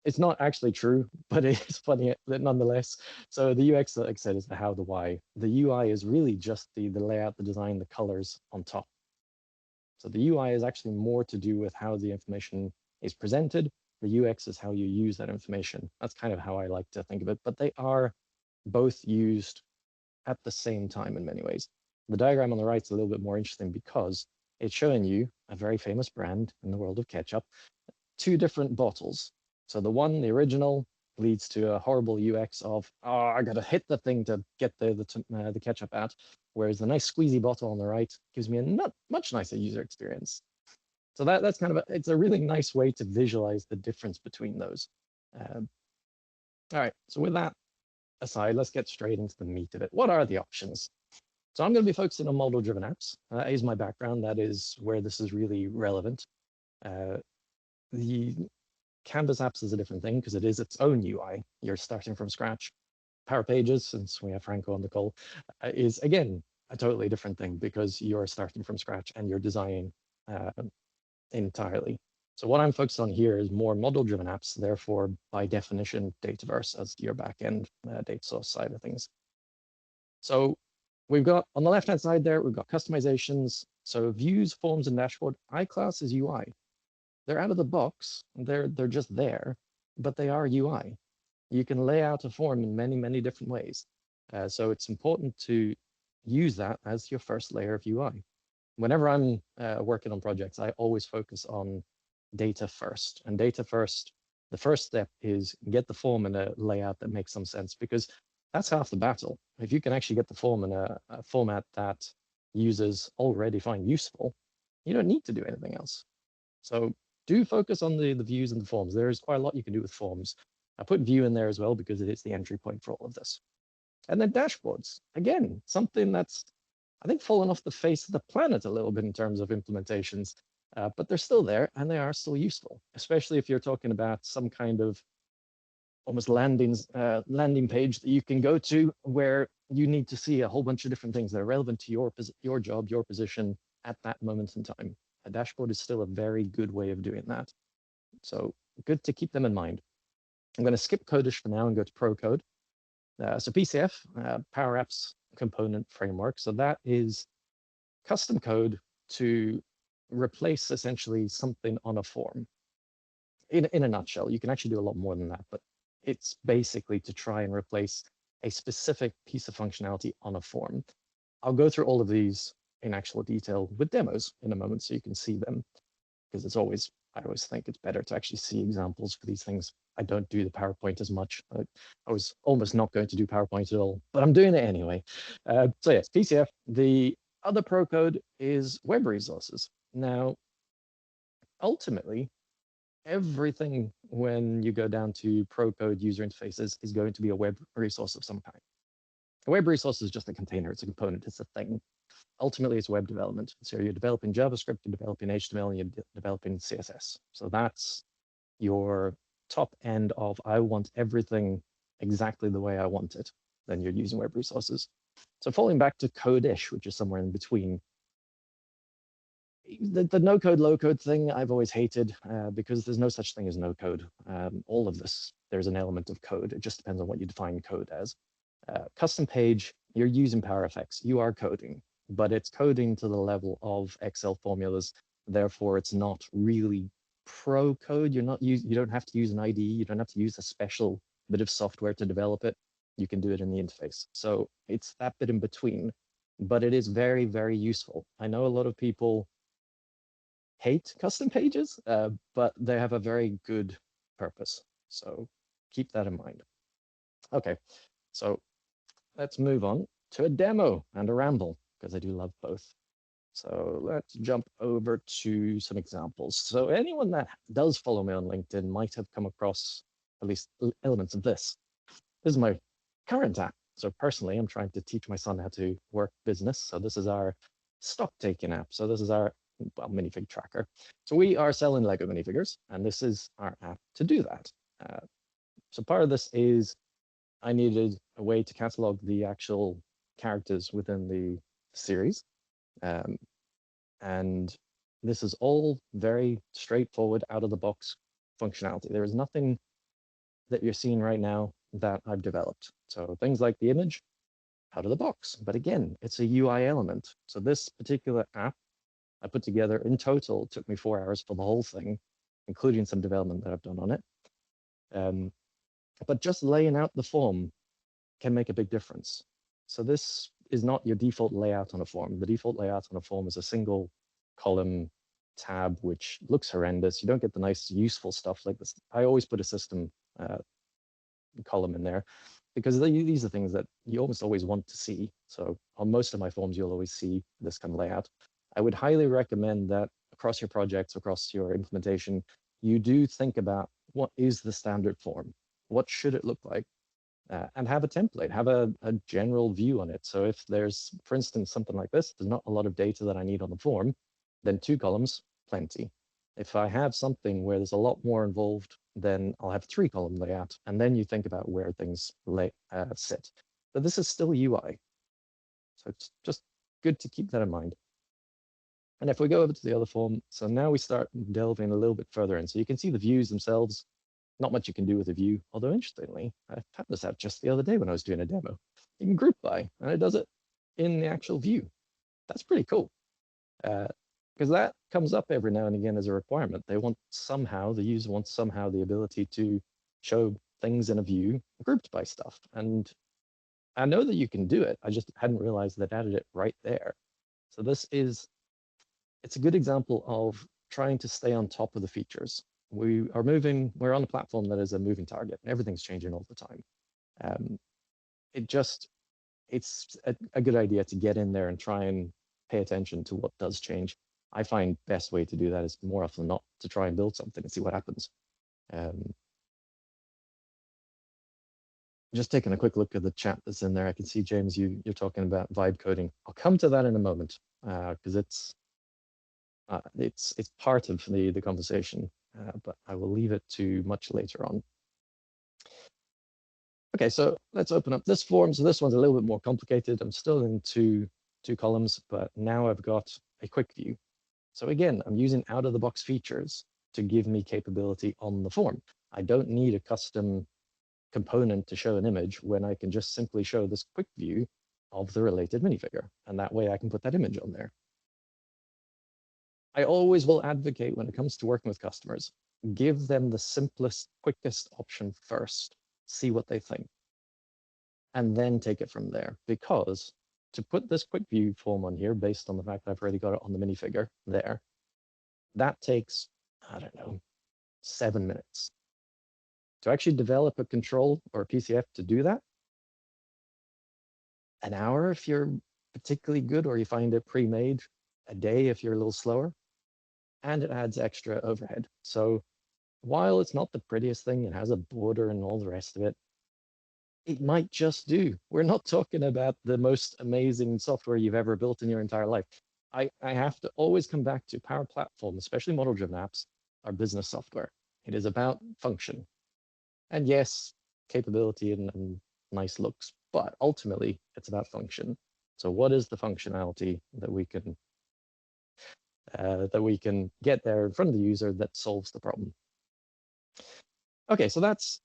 It's not actually true, but it is funny nonetheless. So the UX, like I said, is the how, the why. The UI is really just the layout, the design, the colors on top. So the UI is actually more to do with how the information is presented. The UX is how you use that information. That's kind of how I like to think of it, but they are both used at the same time in many ways. The diagram on the right is a little bit more interesting because it's showing you a very famous brand in the world of ketchup, two different bottles. So the one, the original, leads to a horrible UX of, oh, I got to hit the thing to get the ketchup out. Whereas the nice squeezy bottle on the right gives me a much nicer user experience. So that's kind of it's a really nice way to visualize the difference between those. All right, so with that aside, let's get straight into the meat of it. What are the options? So I'm going to be focusing on model-driven apps. That is my background. That is where this is really relevant. The Canvas apps is a different thing because it is its own UI. You're starting from scratch. Power Pages, since we have Franco on the call, is again a totally different thing because you're starting from scratch and you're designing entirely. So what I'm focused on here is more model-driven apps, therefore, by definition, Dataverse as your backend data source side of things. So we've got, on the left-hand side there, we've got customizations. So views, forms, and dashboard. iClass is UI. They're out of the box. They're just there, but they are UI. You can lay out a form in many, many different ways. So it's important to use that as your first layer of UI. Whenever I'm working on projects, I always focus on data first. And data first, the first step is get the form in a layout that makes some sense, because that's half the battle. If you can actually get the form in a format that users already find useful, you don't need to do anything else. So do focus on the views and the forms. There is quite a lot you can do with forms. I put view in there as well because it is the entry point for all of this. And then dashboards, again, something that's, I think, fallen off the face of the planet a little bit in terms of implementations, but they're still there and they are still useful, especially if you're talking about some kind of almost landing page that you can go to where you need to see a whole bunch of different things that are relevant to your job, your position at that moment in time. A dashboard is still a very good way of doing that. So good to keep them in mind. I'm going to skip Codish for now and go to ProCode. So PCF, Power Apps Component Framework. So that is custom code to replace essentially something on a form. In a nutshell, you can actually do a lot more than that, but it's basically to try and replace a specific piece of functionality on a form. I'll go through all of these in actual detail with demos in a moment so you can see them, because I always think it's better to actually see examples for these things. I don't do the PowerPoint as much. I was almost not going to do PowerPoint at all, but I'm doing it anyway. So yes, PCF. The other ProCode is web resources. Now, ultimately, everything when you go down to ProCode user interfaces is going to be a web resource of some kind. A web resource is just a container. It's a component. It's a thing. Ultimately, it's web development. So you're developing JavaScript, you're developing HTML, and you're developing CSS. So that's your top end of I want everything exactly the way I want it, then you're using web resources. So falling back to code-ish, which is somewhere in between, the no code, low code thing I've always hated because there's no such thing as no code. All of this, there's an element of code. It just depends on what you define code as. Custom page, you're using PowerFX, you are coding, but it's coding to the level of Excel formulas. Therefore, it's not really pro code. You don't have to use an IDE. You don't have to use a special bit of software to develop it. You can do it in the interface. So it's that bit in between, but it is very, very useful. I know a lot of people hate custom pages, but they have a very good purpose. So keep that in mind. Okay, so let's move on to a demo and a ramble, because I do love both. So let's jump over to some examples. So anyone that does follow me on LinkedIn might have come across at least elements of this. This is my current app. So personally, I'm trying to teach my son how to work business. So this is our stock taking app. So this is our minifig tracker. So we are selling Lego minifigures, and this is our app to do that. So part of this is I needed a way to catalog the actual characters within the series. And this is all very straightforward, out of the box functionality. There is nothing that you're seeing right now that I've developed. So things like the image, out of the box. But again, it's a UI element. So this particular app I put together in total, it took me 4 hours for the whole thing, including some development that I've done on it. But just laying out the form can make a big difference. So this is not your default layout on a form. The default layout on a form is a single column tab, which looks horrendous. You don't get the nice, useful stuff like this. I always put a system column in there because these are things that you almost always want to see. So on most of my forms, you'll always see this kind of layout. I would highly recommend that across your projects, across your implementation, you do think about what is the standard form? What should it look like? And have a template, have a general view on it. So if there's, for instance, something like this, there's not a lot of data that I need on the form, then 2 columns, plenty. If I have something where there's a lot more involved, then I'll have 3 column layout, and then you think about where things sit. But this is still UI. So it's just good to keep that in mind. And if we go over to the other form, so now we start delving a little bit further in. So you can see the views themselves. Not much you can do with a view, although interestingly, I found this out just the other day when I was doing a demo. You can group by, and it does it in the actual view. That's pretty cool, because that comes up every now and again as a requirement. They want somehow, the user wants somehow the ability to show things in a view grouped by stuff. And I know that you can do it. I just hadn't realized that added it right there. So it's a good example of trying to stay on top of the features. We're on a platform that is a moving target, and everything's changing all the time. It's a good idea to get in there and try and pay attention to what does change. I find best way to do that is more often than not to try and build something and see what happens. Just taking a quick look at the chat that's in there, I can see, James, you're talking about vibe coding. I'll come to that in a moment, because it's part of the conversation. But I will leave it to much later on. Okay, so let's open up this form. So this one's a little bit more complicated. I'm still in two columns, but now I've got a quick view. So again, I'm using out-of-the-box features to give me capability on the form. I don't need a custom component to show an image when I can just simply show this quick view of the related minifigure. And that way I can put that image on there. I always will advocate when it comes to working with customers, give them the simplest, quickest option first, see what they think, and then take it from there. Because to put this quick view form on here, based on the fact that I've already got it on the minifigure there, that takes, I don't know, 7 minutes. To actually develop a control or a PCF to do that, an hour if you're particularly good or you find it pre-made, a day if you're a little slower. And it adds extra overhead. So while it's not the prettiest thing, it has a border and all the rest of it, it might just do. We're not talking about the most amazing software you've ever built in your entire life. I have to always come back to Power Platform, especially model-driven apps, are business software. It is about function. And yes, capability and nice looks, but ultimately it's about function. So what is the functionality that we can get there in front of the user that solves the problem? Okay, so that's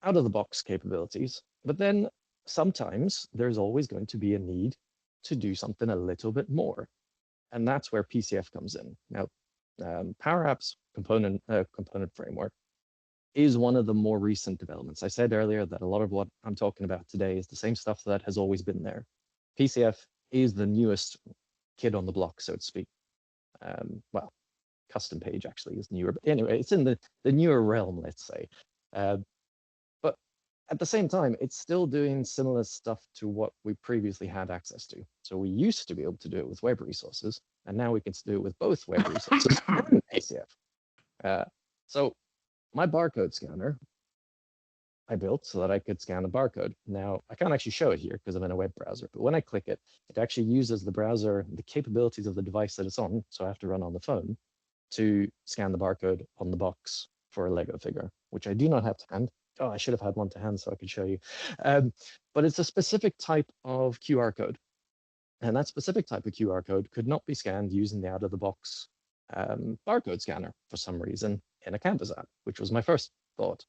out of the box capabilities, but then sometimes there's always going to be a need to do something a little bit more. And that's where PCF comes in. Now, Power Apps component framework is one of the more recent developments. I said earlier that a lot of what I'm talking about today is the same stuff that has always been there. PCF is the newest kid on the block, so to speak. Well, custom page actually is newer, but anyway, it's in the newer realm, let's say. But at the same time, it's still doing similar stuff to what we previously had access to. So we used to be able to do it with web resources, and now we can do it with both web resources and PCF. So my barcode scanner, I built so that I could scan a barcode. Now, I can't actually show it here because I'm in a web browser, but when I click it, it actually uses the browser, the capabilities of the device that it's on, so I have to run on the phone, to scan the barcode on the box for a Lego figure, which I do not have to hand. Oh, I should have had one to hand so I could show you. But it's a specific type of QR code. And that specific type of QR code could not be scanned using the out-of-the-box barcode scanner for some reason in a Canvas app, which was my first thought.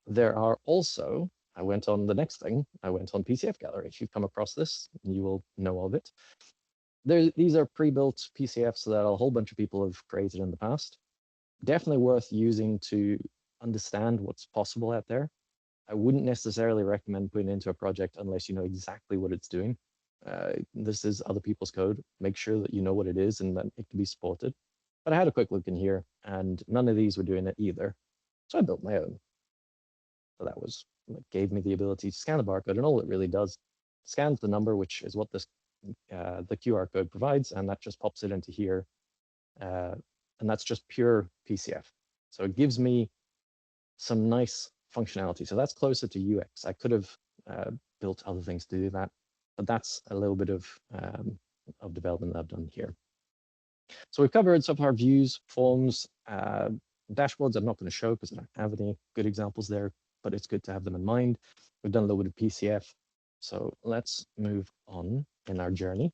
There are also, I went on the next thing, I went on PCF Gallery. If you've come across this, you will know of it. These are pre-built PCFs that a whole bunch of people have created in the past. Definitely worth using to understand what's possible out there. I wouldn't necessarily recommend putting it into a project unless you know exactly what it's doing. This is other people's code. Make sure that you know what it is and that it can be supported. But I had a quick look in here, and none of these were doing it either. So I built my own. So that was what gave me the ability to scan the barcode, and all it really does, scans the number, which is what this the QR code provides, and that just pops it into here. And that's just pure PCF. So it gives me some nice functionality. So that's closer to UX. I could have built other things to do that, but that's a little bit of development that I've done here. So we've covered so far views, forms, dashboards. I'm not going to show because I don't have any good examples there, but it's good to have them in mind. We've done a little bit of PCF. So let's move on in our journey.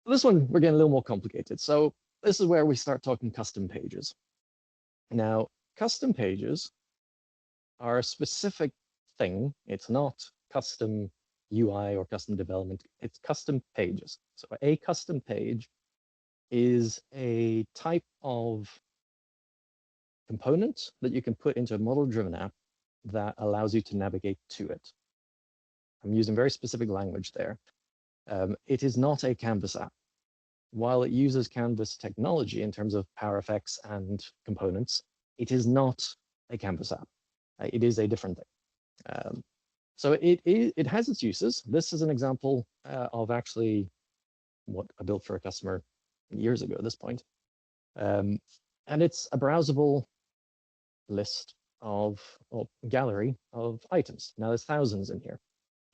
This one, we're getting a little more complicated. So this is where we start talking custom pages. Now, custom pages are a specific thing. It's not custom UI or custom development. It's custom pages. So a custom page is a type of component that you can put into a model-driven app that allows you to navigate to it. I'm using very specific language there. It is not a Canvas app. While it uses Canvas technology in terms of power effects and components, it is not a Canvas app. It is a different thing. So it has its uses. This is an example of actually what I built for a customer years ago at this point. And it's a browsable list of, or gallery of items. Now there's thousands in here,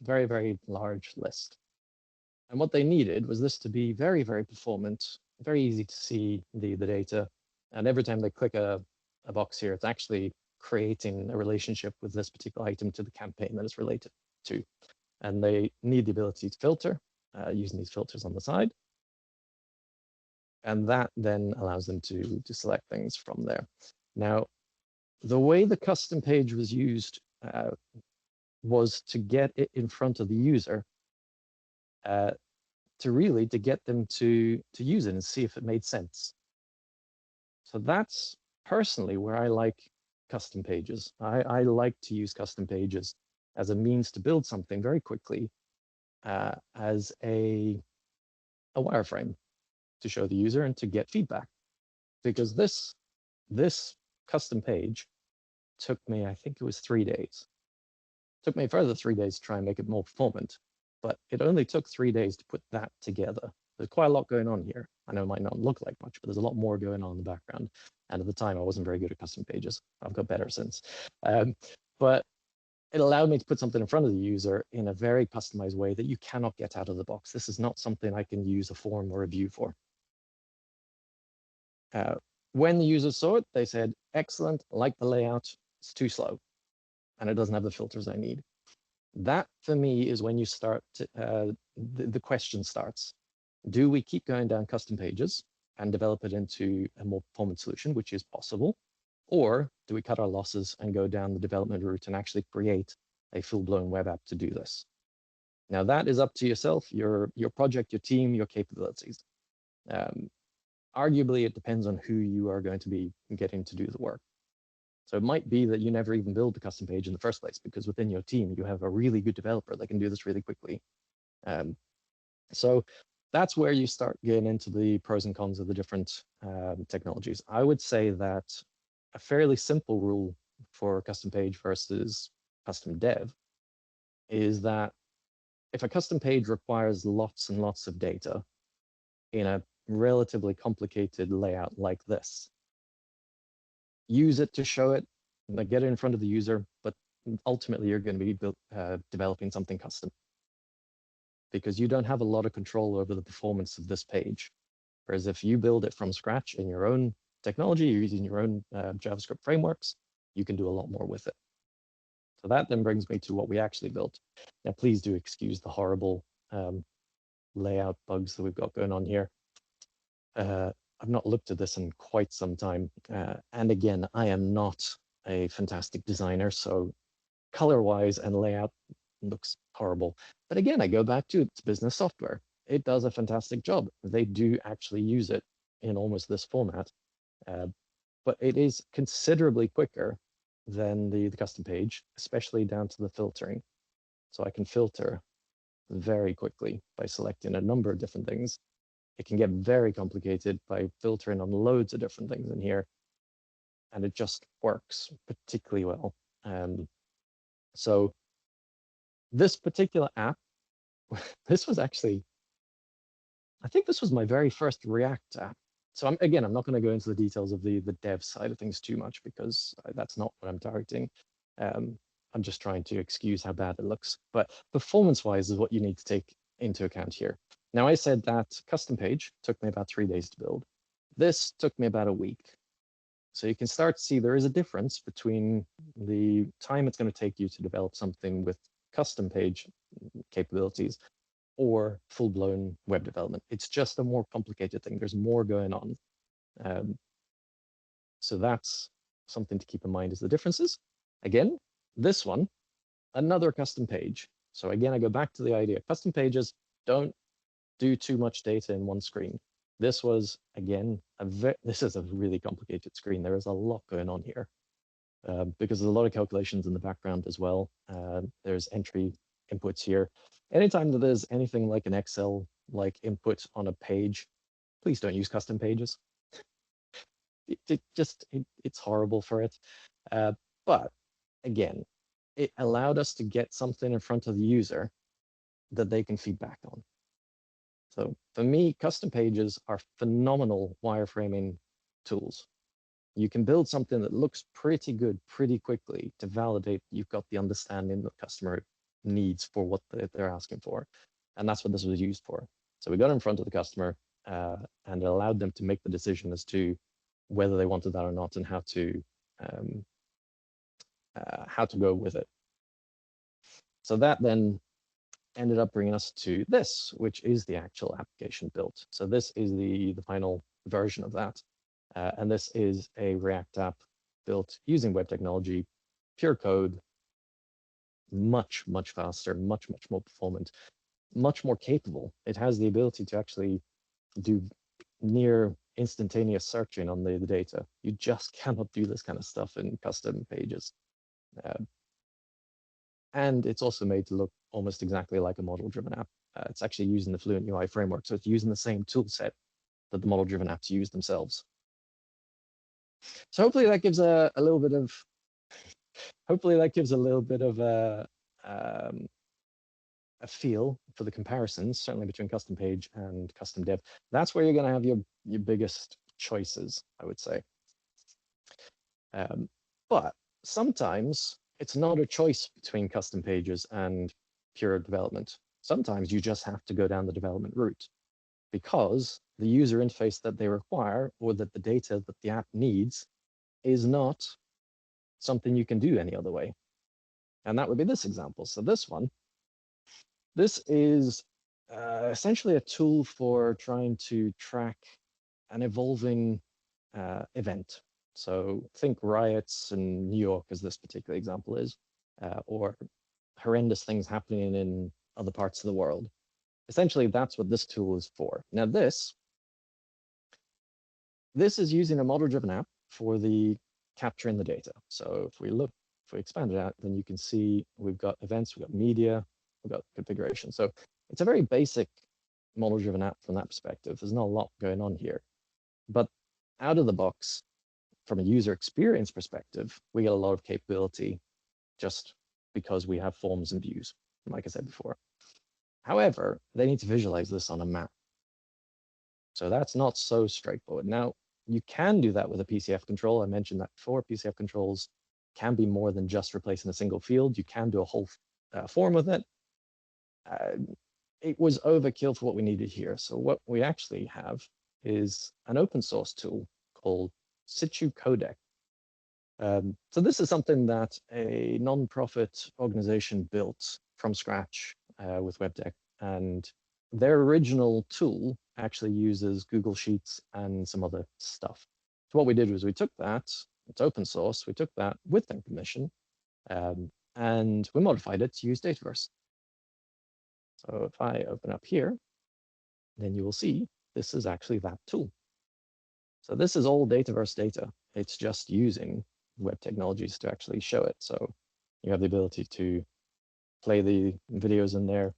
very, very large list. And what they needed was this to be very, very performant, very easy to see the data. And every time they click a box here, it's actually creating a relationship with this particular item to the campaign that it's related to. And they need the ability to filter using these filters on the side. And that then allows them to select things from there. Now, the way the custom page was used was to get it in front of the user to get them to use it and see if it made sense. So that's personally where I like custom pages. I like to use custom pages as a means to build something very quickly as a wireframe to show the user and to get feedback. Because this custom page took me, I think it was 3 days. Took me a further 3 days to try and make it more performant, but it only took 3 days to put that together. There's quite a lot going on here. I know it might not look like much, but there's a lot more going on in the background. And at the time, I wasn't very good at custom pages. I've got better since. But it allowed me to put something in front of the user in a very customized way that you cannot get out of the box. This is not something I can use a form or a view for. When the users saw it, they said, excellent, like the layout, it's too slow and it doesn't have the filters I need. That for me is when you start to, the question starts. Do we keep going down custom pages and develop it into a more performant solution, which is possible? Or do we cut our losses and go down the development route and actually create a full-blown web app to do this? Now that is up to yourself, your project, your team, your capabilities. Arguably, it depends on who you are going to be getting to do the work. So it might be that you never even build the custom page in the first place, because within your team, you have a really good developer that can do this really quickly. So that's where you start getting into the pros and cons of the different technologies. I would say that a fairly simple rule for custom page versus custom dev is that if a custom page requires lots and lots of data in a relatively complicated layout like this, use it to show it, like get it in front of the user, but ultimately you're going to be developing something custom, because you don't have a lot of control over the performance of this page. Whereas if you build it from scratch in your own technology, you're using your own JavaScript frameworks, you can do a lot more with it. So that then brings me to what we actually built. Now, please do excuse the horrible layout bugs that we've got going on here. I've not looked at this in quite some time. And again, I am not a fantastic designer, so color-wise and layout looks horrible. But again, I go back to it's business software. It does a fantastic job. They do actually use it in almost this format, but it is considerably quicker than the custom page, especially down to the filtering. So I can filter very quickly by selecting a number of different things. It can get very complicated by filtering on loads of different things in here, and it just works particularly well. So this particular app, this was actually, I think this was my very first React app. So I'm not going to go into the details of the dev side of things too much, because that's not what I'm targeting. I'm just trying to excuse how bad it looks. But performance-wise is what you need to take into account here. Now, I said that custom page took me about 3 days to build. This took me about a week. So you can start to see there is a difference between the time it's going to take you to develop something with custom page capabilities or full-blown web development. It's just a more complicated thing. There's more going on. So that's something to keep in mind is the differences. Again, this one, another custom page. So again, I go back to the idea. Custom pages don't do too much data in one screen. This was, again, this is a really complicated screen. There is a lot going on here because there's a lot of calculations in the background as well. There's entry inputs here. Anytime that there's anything like an Excel-like input on a page, please don't use custom pages. It's horrible for it. But again, it allowed us to get something in front of the user that they can feedback on. So for me, custom pages are phenomenal wireframing tools. You can build something that looks pretty good pretty quickly to validate you've got the understanding the customer needs for what they're asking for. And that's what this was used for. So we got in front of the customer and it allowed them to make the decision as to whether they wanted that or not and how to go with it. So that then ended up bringing us to this, which is the actual application built. So this is the final version of that. And this is a React app built using web technology, pure code, much, much faster, much, much more performant, much more capable. It has the ability to actually do near instantaneous searching on the data. You just cannot do this kind of stuff in custom pages. And it's also made to look almost exactly like a model-driven app. It's actually using the Fluent UI framework, so it's using the same tool set that the model-driven apps use themselves. So hopefully that gives a little bit of, a feel for the comparisons, certainly between custom page and custom dev. That's where you're going to have your biggest choices, I would say. But sometimes it's not a choice between custom pages and pure development. Sometimes you just have to go down the development route because the user interface that they require or that the data that the app needs is not something you can do any other way. And that would be this example. So this is essentially a tool for trying to track an evolving event. So think riots in New York, as this particular example is, or horrendous things happening in other parts of the world. Essentially, that's what this tool is for. Now, this is using a model-driven app for the capturing the data. So if we expand it out, then you can see we've got events, we've got media, we've got configuration. So it's a very basic model-driven app from that perspective. There's not a lot going on here. But out of the box, from a user experience perspective, we get a lot of capability just because we have forms and views, like I said before. However, they need to visualize this on a map. So that's not so straightforward. Now, you can do that with a PCF control. I mentioned that before. PCF controls can be more than just replacing a single field. You can do a whole form with it. It was overkill for what we needed here. So what we actually have is an open source tool called Situ Codec. So this is something that a non-profit organization built from scratch with WebDeck, and their original tool actually uses Google Sheets and some other stuff. So what we did was we took that, it's open source, we took that with their permission, and we modified it to use Dataverse. So if I open up here, then you will see this is actually that tool. So this is all Dataverse data. It's just using web technologies to actually show it. So you have the ability to play the videos in there.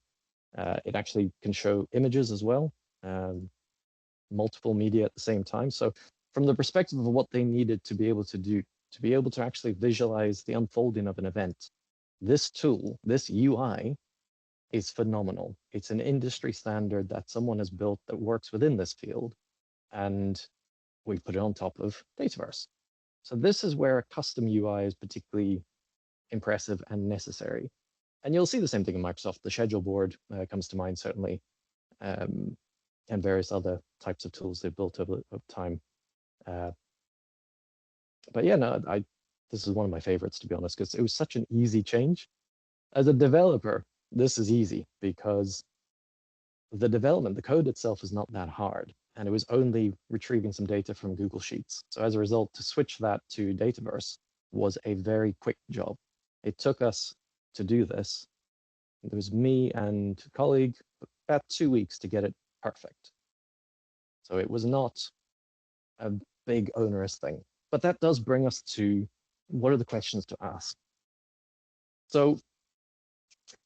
It actually can show images as well, multiple media at the same time. So from the perspective of what they needed to be able to do, to be able to actually visualize the unfolding of an event, this tool, this UI, is phenomenal. It's an industry standard that someone has built that works within this field, and we put it on top of Dataverse. So this is where a custom UI is particularly impressive and necessary. And you'll see the same thing in Microsoft. The schedule board comes to mind, certainly, and various other types of tools they've built over time. But yeah, no, this is one of my favorites, to be honest, because it was such an easy change. As a developer, this is easy because the development, the code itself is not that hard. And it was only retrieving some data from Google Sheets. So as a result, to switch that to Dataverse was a very quick job. It took us to do this. It was me and a colleague, about 2 weeks to get it perfect. So it was not a big onerous thing. But that does bring us to what are the questions to ask? So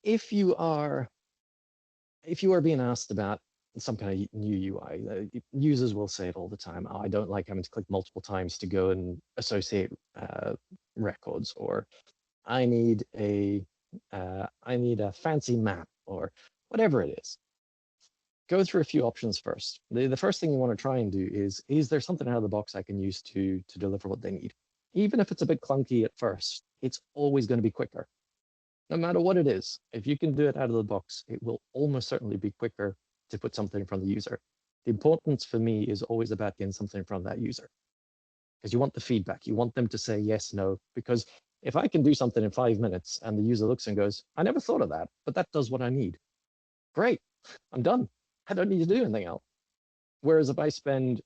if you are being asked about some kind of new UI, users will say it all the time. Oh, I don't like having to click multiple times to go and associate records, or I need a fancy map, or whatever it is. Go through a few options first. The first thing you want to try and do is there something out of the box I can use to deliver what they need? Even if it's a bit clunky at first, it's always going to be quicker. No matter what it is, if you can do it out of the box, it will almost certainly be quicker to put something in front of the user. The importance for me is always about getting something from that user, because you want the feedback. You want them to say yes, no, because if I can do something in 5 minutes and the user looks and goes, I never thought of that, but that does what I need. Great, I'm done. I don't need to do anything else. Whereas if I spend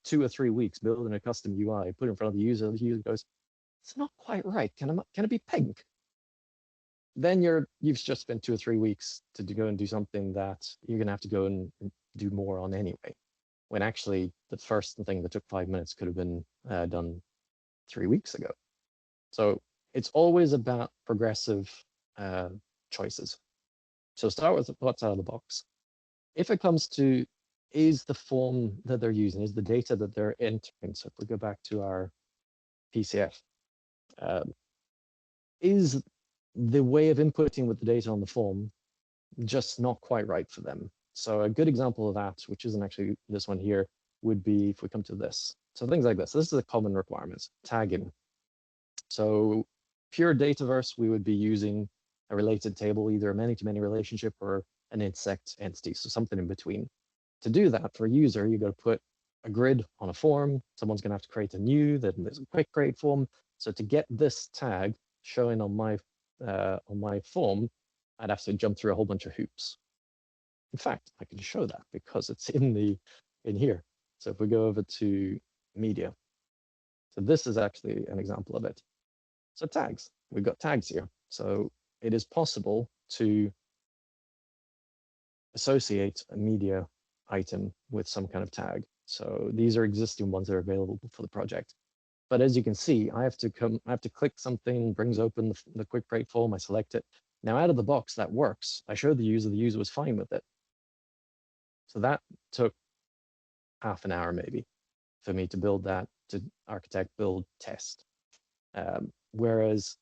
2 or 3 weeks building a custom UI, put it in front of the user goes, it's not quite right. Can it be pink? Then you've just spent 2 or 3 weeks to go and do something that you're going to have to go and do more on anyway. When actually the first thing that took 5 minutes could have been done 3 weeks ago. So it's always about progressive choices. So start with what's out of the box. If it comes to, is the form that they're using, is the data that they're entering, so if we go back to our PCF, is the way of inputting with the data on the form just not quite right for them? So a good example of that, which isn't actually this one here, would be if we come to this. So things like this. This is a common requirement, tagging. So pure Dataverse, we would be using a related table, either a many-to-many relationship or an insect entity, so something in between. To do that for a user, you got to put a grid on a form. Someone's going to have to create a new, then there's a quick create form. So to get this tag showing on my form, I'd have to jump through a whole bunch of hoops. In fact, I can show that because it's in here. So if we go over to media, so this is actually an example of it. So tags, we've got tags here. So it is possible to associate a media item with some kind of tag. So these are existing ones that are available for the project. But as you can see, I have to click something, brings open the quick break form, I select it. Now out of the box, that works. I showed the user was fine with it. So that took half an hour maybe for me to build that, to architect, build, test. Whereas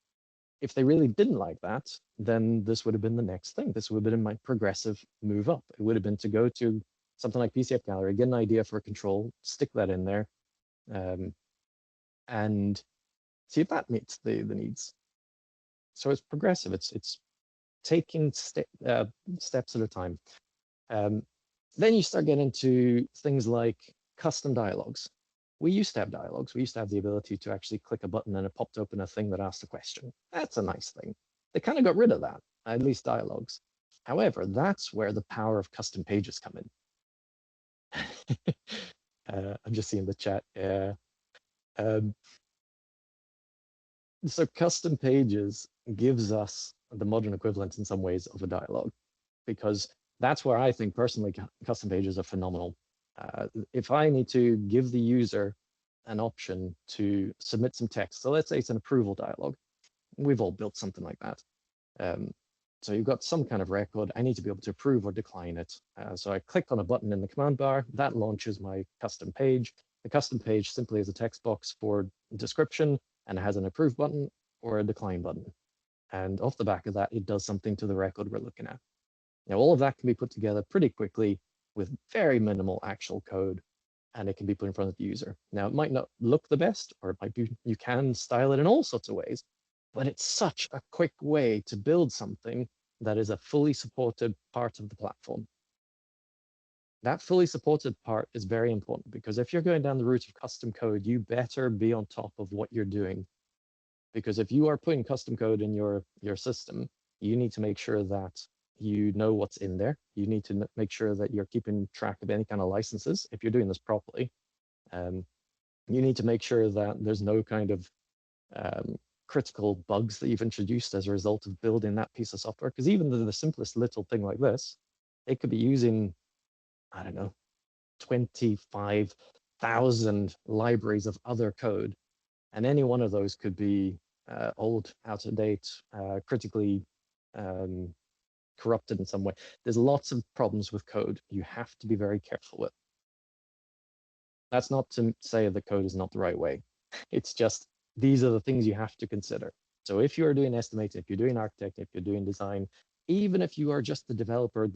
if they really didn't like that, then this would have been the next thing. This would have been my progressive move up. It would have been to go to something like PCF Gallery, get an idea for a control, stick that in there, and see if that meets the needs. So it's progressive. It's taking steps at a time. Then you start getting into things like custom dialogues. We used to have dialogues. We used to have the ability to actually click a button and it popped open a thing that asked a question. That's a nice thing. They kind of got rid of that, at least dialogues. However, that's where the power of custom pages come in. I'm just seeing the chat. So custom pages gives us the modern equivalent in some ways of a dialogue, because that's where I think personally custom pages are phenomenal. If I need to give the user an option to submit some text, so let's say it's an approval dialogue. We've all built something like that. So you've got some kind of record. I need to be able to approve or decline it. So I click on a button in the command bar. That launches my custom page. The custom page simply is a text box for description, and it has an approve button or a decline button. And off the back of that, it does something to the record we're looking at. Now, all of that can be put together pretty quickly with very minimal actual code, and it can be put in front of the user. Now, it might not look the best, or it might be, you can style it in all sorts of ways, but it's such a quick way to build something that is a fully supported part of the platform. That fully supported part is very important, because if you're going down the route of custom code, you better be on top of what you're doing. Because if you are putting custom code in your system, you need to make sure that you know what's in there. You need to make sure that you're keeping track of any kind of licenses if you're doing this properly. You need to make sure that there's no kind of critical bugs that you've introduced as a result of building that piece of software. Because even the simplest little thing like this, it could be using, I don't know, 25,000 libraries of other code. And any one of those could be old, out of date, critically corrupted in some way. There's lots of problems with code you have to be very careful with. That's not to say that code is not the right way. It's just, these are the things you have to consider. So if you're doing estimating, if you're doing architect, if you're doing design, even if you are just the developer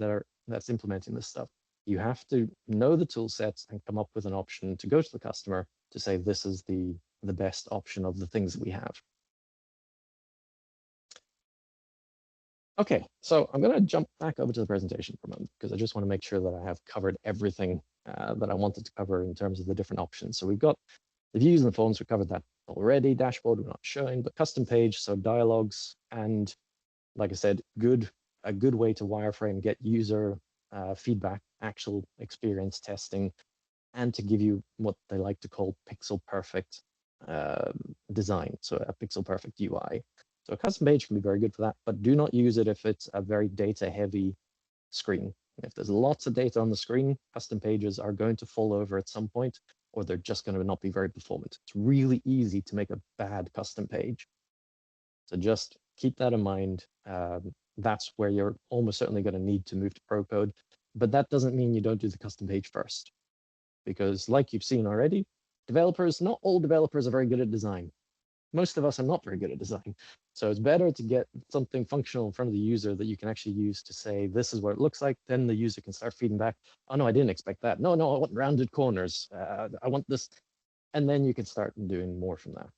that's implementing this stuff, you have to know the tool sets and come up with an option to go to the customer to say, this is the best option of the things that we have. Okay, so I'm going to jump back over to the presentation for a moment, because I just want to make sure that I have covered everything that I wanted to cover in terms of the different options. So we've got the views and the forms, we covered that already. Dashboard we're not showing, but custom page, so dialogues, and like I said, a good way to wireframe, get user feedback, actual experience testing, and to give you what they like to call pixel perfect design, so a pixel perfect UI. So a custom page can be very good for that, but do not use it if it's a very data heavy screen. If there's lots of data on the screen, custom pages are going to fall over at some point, or they're just going to not be very performant. It's really easy to make a bad custom page. So just keep that in mind. That's where you're almost certainly going to need to move to pro code, but that doesn't mean you don't do the custom page first. Because like you've seen already, not all developers are very good at design. Most of us are not very good at design. So it's better to get something functional in front of the user that you can actually use to say, this is what it looks like. Then the user can start feeding back. Oh, no, I didn't expect that. No, I want rounded corners. I want this. And then you can start doing more from that.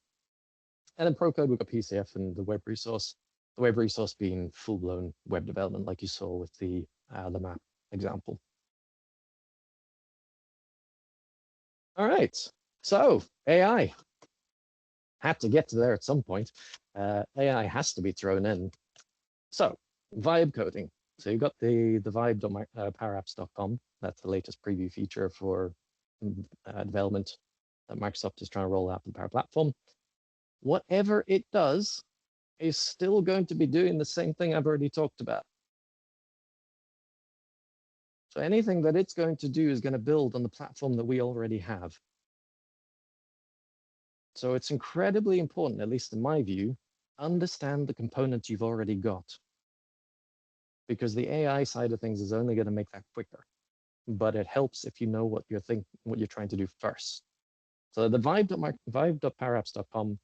And then pro code, we've got PCF and the web resource. The web resource being full-blown web development, like you saw with the map example. All right, so AI. had to get to there at some point. AI has to be thrown in. So vibe coding. So you've got the vibe.powerapps.com. That's the latest preview feature for development that Microsoft is trying to roll out in the Power Platform. Whatever it does is still going to be doing the same thing I've already talked about. So anything that it's going to do is going to build on the platform that we already have. So it's incredibly important, at least in my view, understand the components you've already got. Because the AI side of things is only going to make that quicker. But it helps if you know what you're trying to do first. So the vibe.powerapps.com,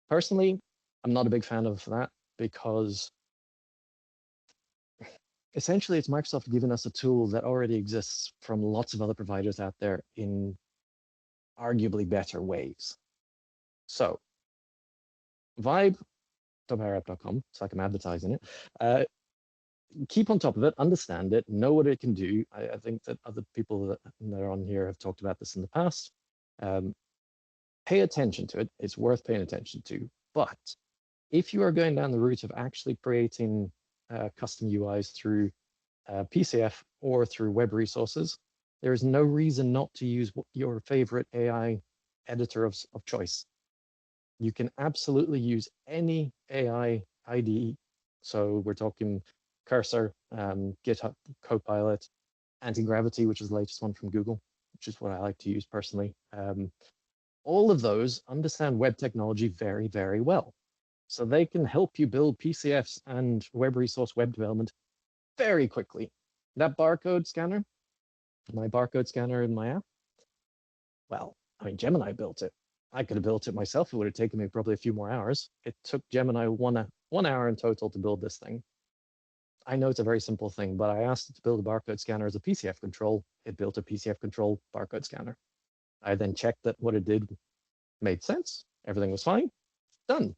personally, I'm not a big fan of that because essentially it's Microsoft giving us a tool that already exists from lots of other providers out there in arguably better ways. So vibe.powerapp.com, it's like I'm advertising it. Keep on top of it, understand it, know what it can do. I think that other people that are on here have talked about this in the past. Pay attention to it. It's worth paying attention to. But if you are going down the route of actually creating custom UIs through PCF or through web resources, there is no reason not to use your favorite AI editor of choice. You can absolutely use any AI IDE. So we're talking Cursor, GitHub Copilot, Anti-Gravity, which is the latest one from Google, which is what I like to use personally. All of those understand web technology very, very well. So they can help you build PCFs and web resource web development very quickly. That barcode scanner, my barcode scanner in my app, well, I mean, Gemini built it. I could have built it myself. It would have taken me probably a few more hours. It took Gemini one hour in total to build this thing. I know it's a very simple thing, but I asked it to build a barcode scanner as a PCF control. It built a PCF control barcode scanner. I then checked that what it did made sense. Everything was fine. Done.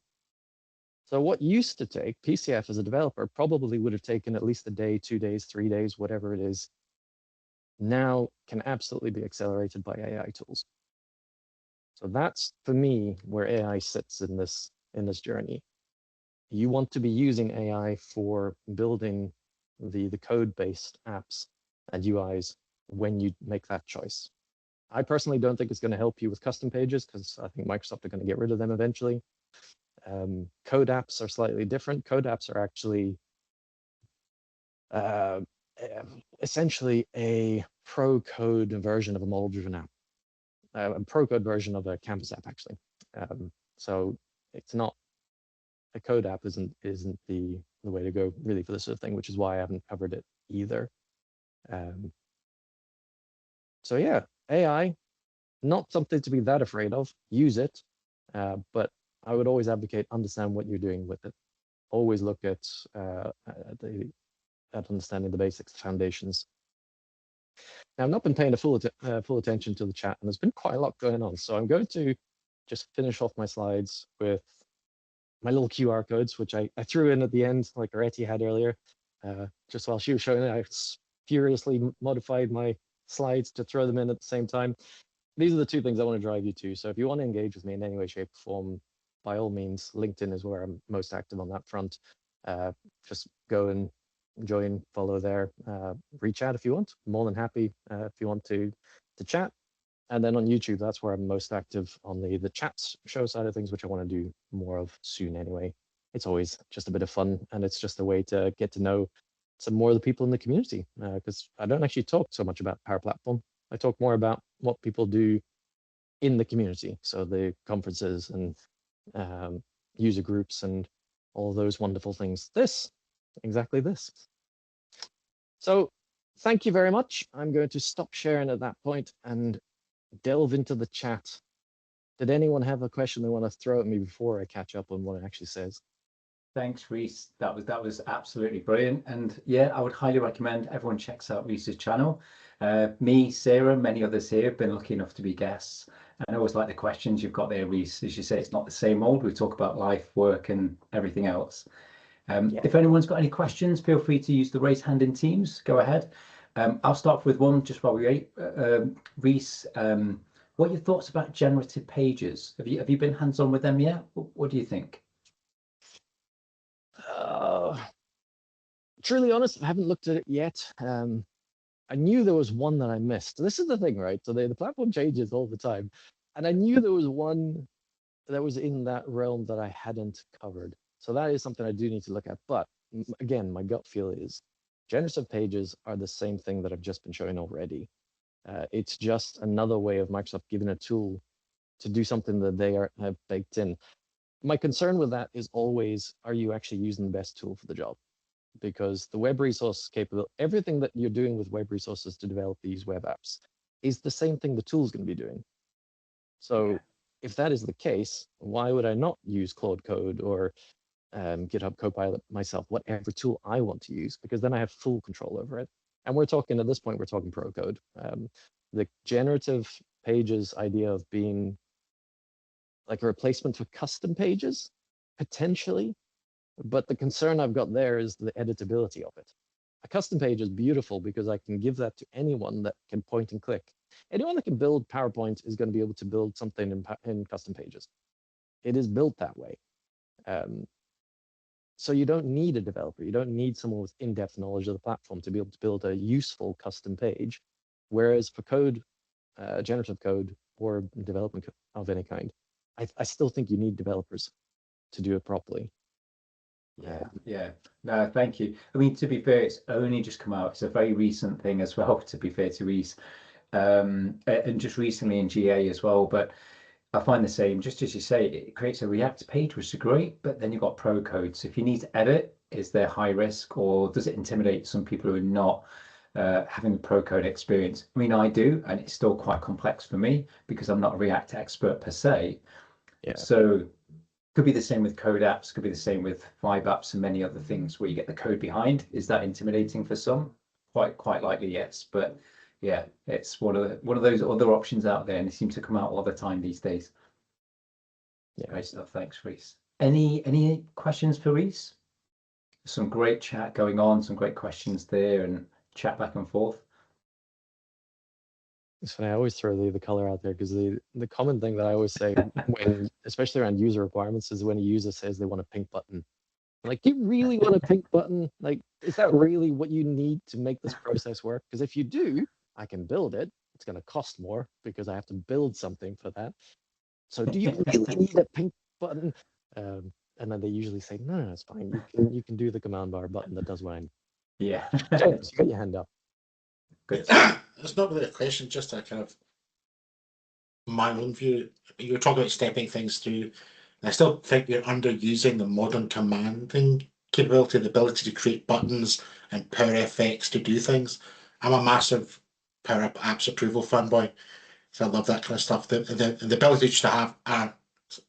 So what used to take PCF as a developer probably would have taken at least a day, 2 days, 3 days, whatever it is, now can absolutely be accelerated by AI tools. So that's, for me, where AI sits in this journey. You want to be using AI for building the code-based apps and UIs when you make that choice. I personally don't think it's going to help you with custom pages because I think Microsoft are going to get rid of them eventually. Code apps are slightly different. Code apps are actually essentially a pro code version of a model-driven app, a pro code version of a Canvas app, actually. So it's not, a code app isn't the way to go really for this sort of thing, which is why I haven't covered it either. So yeah, AI, not something to be that afraid of. Use it, but I would always advocate understand what you're doing with it. Always look at understanding the basics, the foundations. Now, I've not been paying full attention to the chat, and there's been quite a lot going on. So I'm going to just finish off my slides with my little QR codes, which I threw in at the end, like Areti had earlier. Just while she was showing it, I furiously modified my slides to throw them in at the same time. These are the two things I want to drive you to. So if you want to engage with me in any way, shape, or form, by all means, LinkedIn is where I'm most active on that front. Just go and join, follow there, reach out if you want. More than happy if you want to chat. And then on YouTube, that's where I'm most active on the chats show side of things, which I want to do more of soon anyway. It's always just a bit of fun, and it's just a way to get to know some more of the people in the community, because I don't actually talk so much about Power Platform. I talk more about what people do in the community. So the conferences and user groups and all those wonderful things. Exactly this. So thank you very much. I'm going to stop sharing at that point and delve into the chat. Did anyone have a question they want to throw at me before I catch up on what it actually says? Thanks, Reece. That was absolutely brilliant. And yeah, I would highly recommend everyone checks out Reece's channel. Me, Sarah, many others here have been lucky enough to be guests. And I always like the questions you've got there, Reece. As you say, it's not the same old. We talk about life, work, and everything else. If anyone's got any questions, feel free to use the raise hand in Teams. Go ahead. I'll start with one just while we wait. Reece, What are your thoughts about generative pages? Have you been hands-on with them yet? What do you think? Truly honest, I haven't looked at it yet. I knew there was one that I missed. This is the thing, right? So the platform changes all the time. And I knew there was one that was in that realm that I hadn't covered. So that is something I do need to look at. But again, my gut feel is generative pages are the same thing that I've just been showing already. It's just another way of Microsoft giving a tool to do something that they have baked in. My concern with that is always, are you actually using the best tool for the job? Because the web resource capability, everything that you're doing with web resources to develop these web apps is the same thing the tool's going to be doing. So if that is the case, why would I not use Claude Code or GitHub Copilot myself, whatever tool I want to use, because then I have full control over it. And we're talking, at this point, we're talking pro code. The generative pages idea of being like a replacement for custom pages, potentially. But the concern I've got there is the editability of it. A custom page is beautiful because I can give that to anyone that can point and click. Anyone that can build PowerPoint is going to be able to build something in custom pages. It is built that way. So you don't need a developer. You don't need someone with in-depth knowledge of the platform to be able to build a useful custom page. Whereas for code, generative code, or development of any kind, I still think you need developers to do it properly. Yeah. No, thank you. I mean, to be fair, it's only just come out. It's a very recent thing as well, to be fair to Reece. And just recently in GA as well. But I find the same, just as you say, it creates a React page, which is great, but then you've got pro code. So if you need to edit, is there high risk, or does it intimidate some people who are not having the pro code experience? I mean, I do, and it's still quite complex for me because I'm not a React expert per se. So could be the same with code apps, could be the same with Vibe apps and many other things where you get the code behind. Is that intimidating for some? Quite likely, yes. But yeah, it's one of those other options out there, and they seem to come out all the time these days. Great stuff. Thanks, Reece. Any questions for Reece? Some great chat going on, some great questions there, and chat back and forth. It's funny, I always throw the color out there because the common thing that I always say when, especially around user requirements, is when a user says they want a pink button. Like, do you really want a pink button? Like, is that really what you need to make this process work? Because if you do, I can build it. It's going to cost more because I have to build something for that. So do you really need a pink button? And then they usually say, no, it's fine. You can do the command bar button that does what I need. Yeah. James, you got your hand up. Good. It's not really a question, just a kind of my own view. You were talking about stepping things through, and I still think you're underusing the modern commanding capability, the ability to create buttons and Power FX to do things. I'm a massive Power Apps approval fanboy, so I love that kind of stuff. The ability just to have a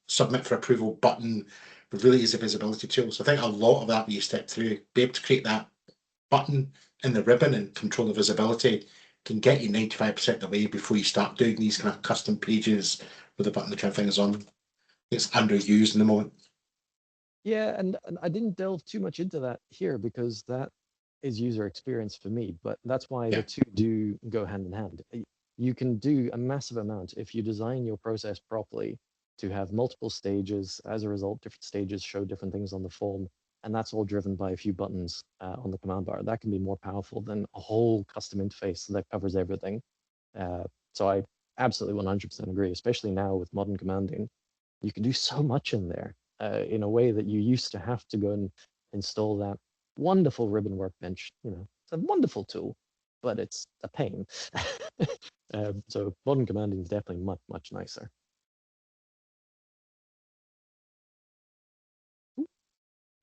submit for approval button really is a visibility tool. So I think a lot of that when you step through, be able to create that button in the ribbon and control the visibility can get you 95% of the way before you start doing these kind of custom pages with the button to turn things on. It's underused in the moment. Yeah, and I didn't delve too much into that here because that is user experience for me, but that's why the two do go hand in hand. You can do a massive amount if you design your process properly to have multiple stages. As a result, different stages show different things on the form, and that's all driven by a few buttons on the command bar. That can be more powerful than a whole custom interface that covers everything. So I absolutely 100% agree, especially now with modern commanding. You can do so much in there in a way that you used to have to go and install that wonderful ribbon workbench. You know, it's a wonderful tool, but it's a pain. So modern commanding is definitely much, much nicer.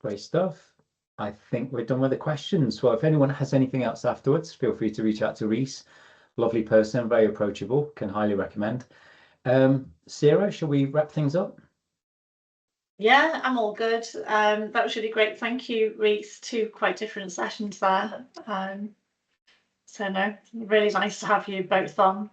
Great stuff. I think we're done with the questions. Well, if anyone has anything else afterwards, feel free to reach out to Reece. Lovely person, very approachable, can highly recommend. Sarah, shall we wrap things up? Yeah, I'm all good. That was really great. Thank you, Reece. Two quite different sessions there. So no, really nice to have you both on.